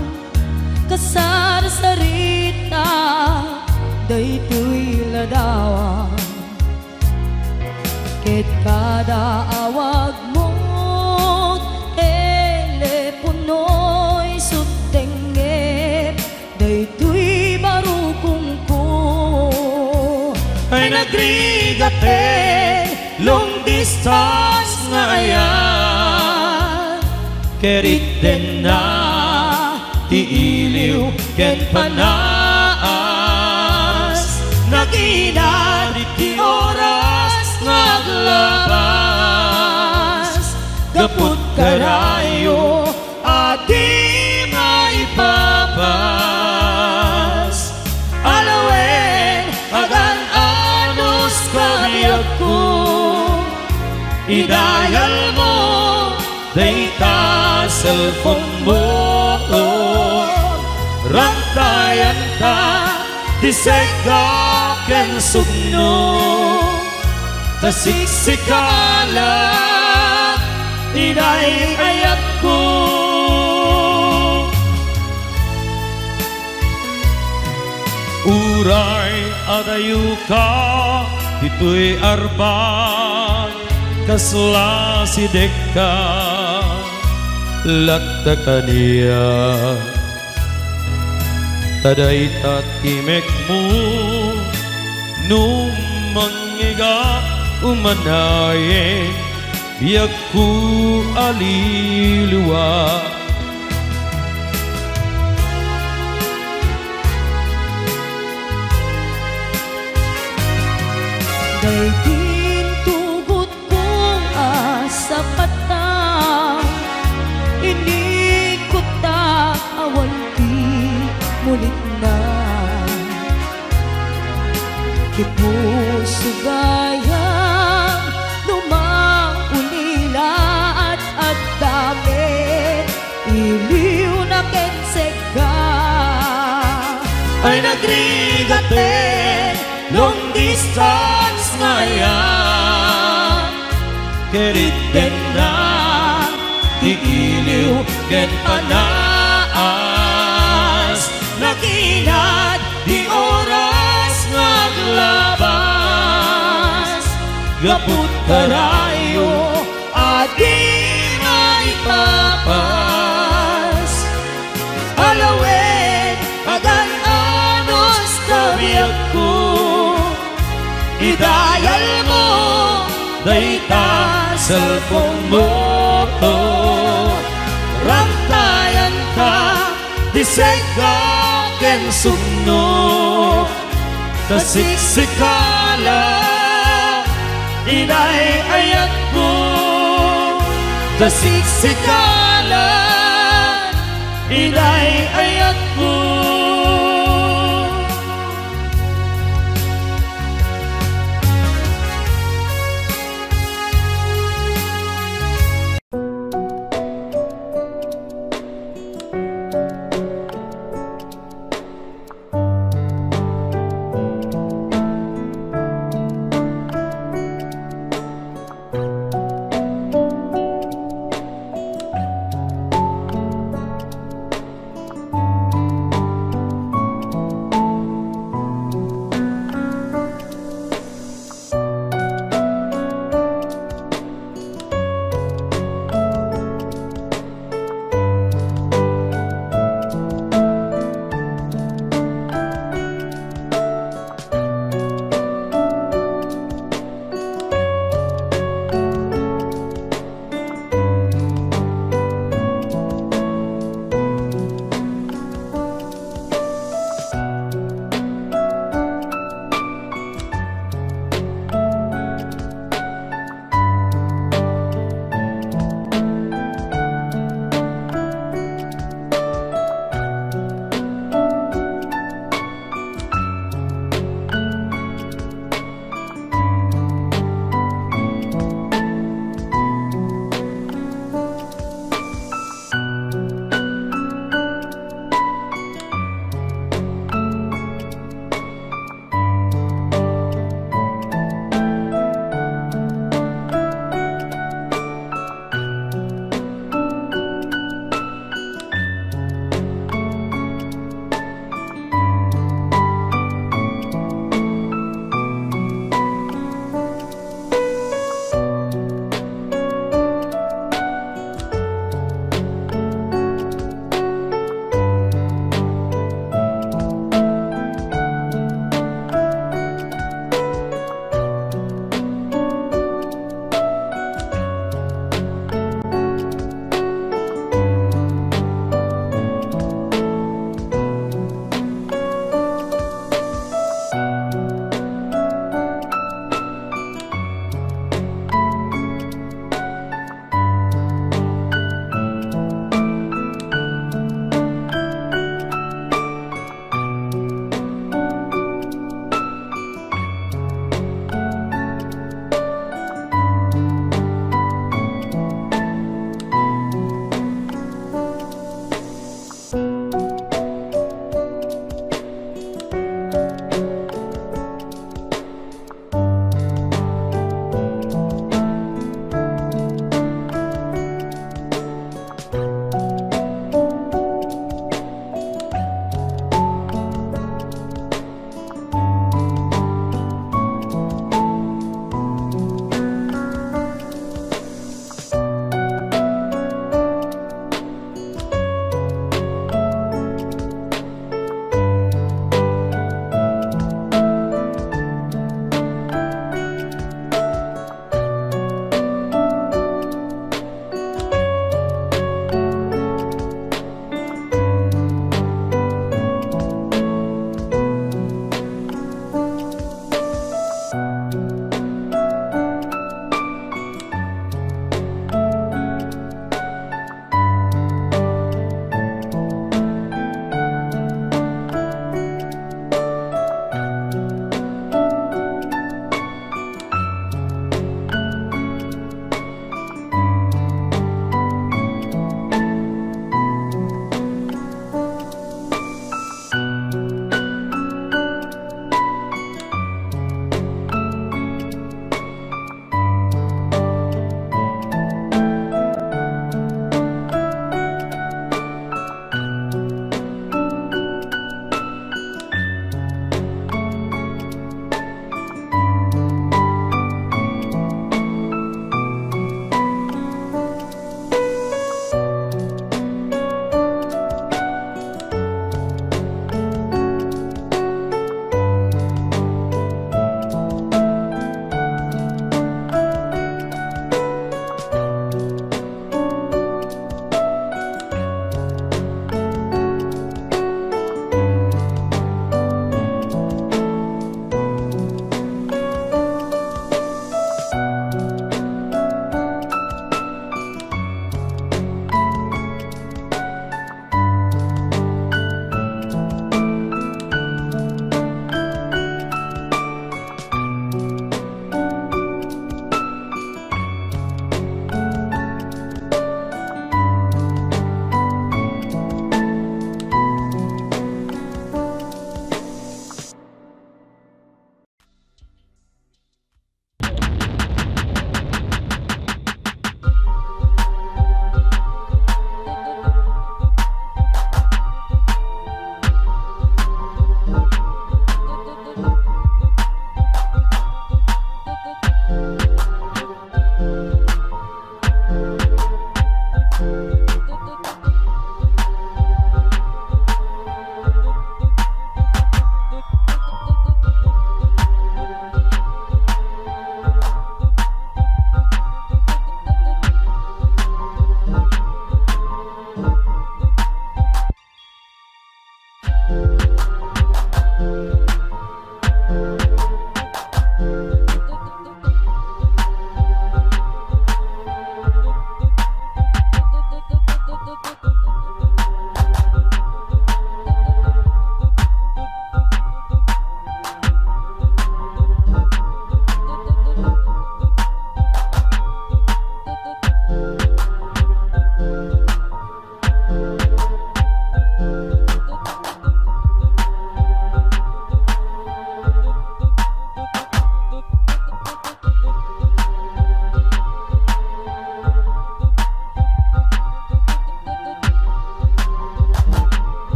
kasar-sarita dayto'y ladawan ket kada awag mo telepono'y subtengep dayto'y barukong ko ay nagrigate long distance nga ayan kerit den na ti iliw ken panaas naginad ti oras naglabas gaput karayo adi maipapas alawen agan anus kabiyak ko idayal mo dayta cellphone mo rantayan ta disega ken sugno tasiksikala iday ayat ko uray adayu ka dito'y arban kasla si deka latta kaniya taday tatimek mo nung mangiga umanayin biyak ku aliluwa daytin tugot kong asa patang inikot ta awan ti mulit na kipuso gayang lumang ulila at damit iliw na kensega ay nagrigaten long distance ngayon kerit den na ti iliw ken panaas naginad di oras naglabas gaput karayo adi maipapas alawen agan anos kabiyak ko dayal mo dayta cellphone mo rantayan ka di sega ken sumno tasiksikala inay ayat mo tasiksikala inay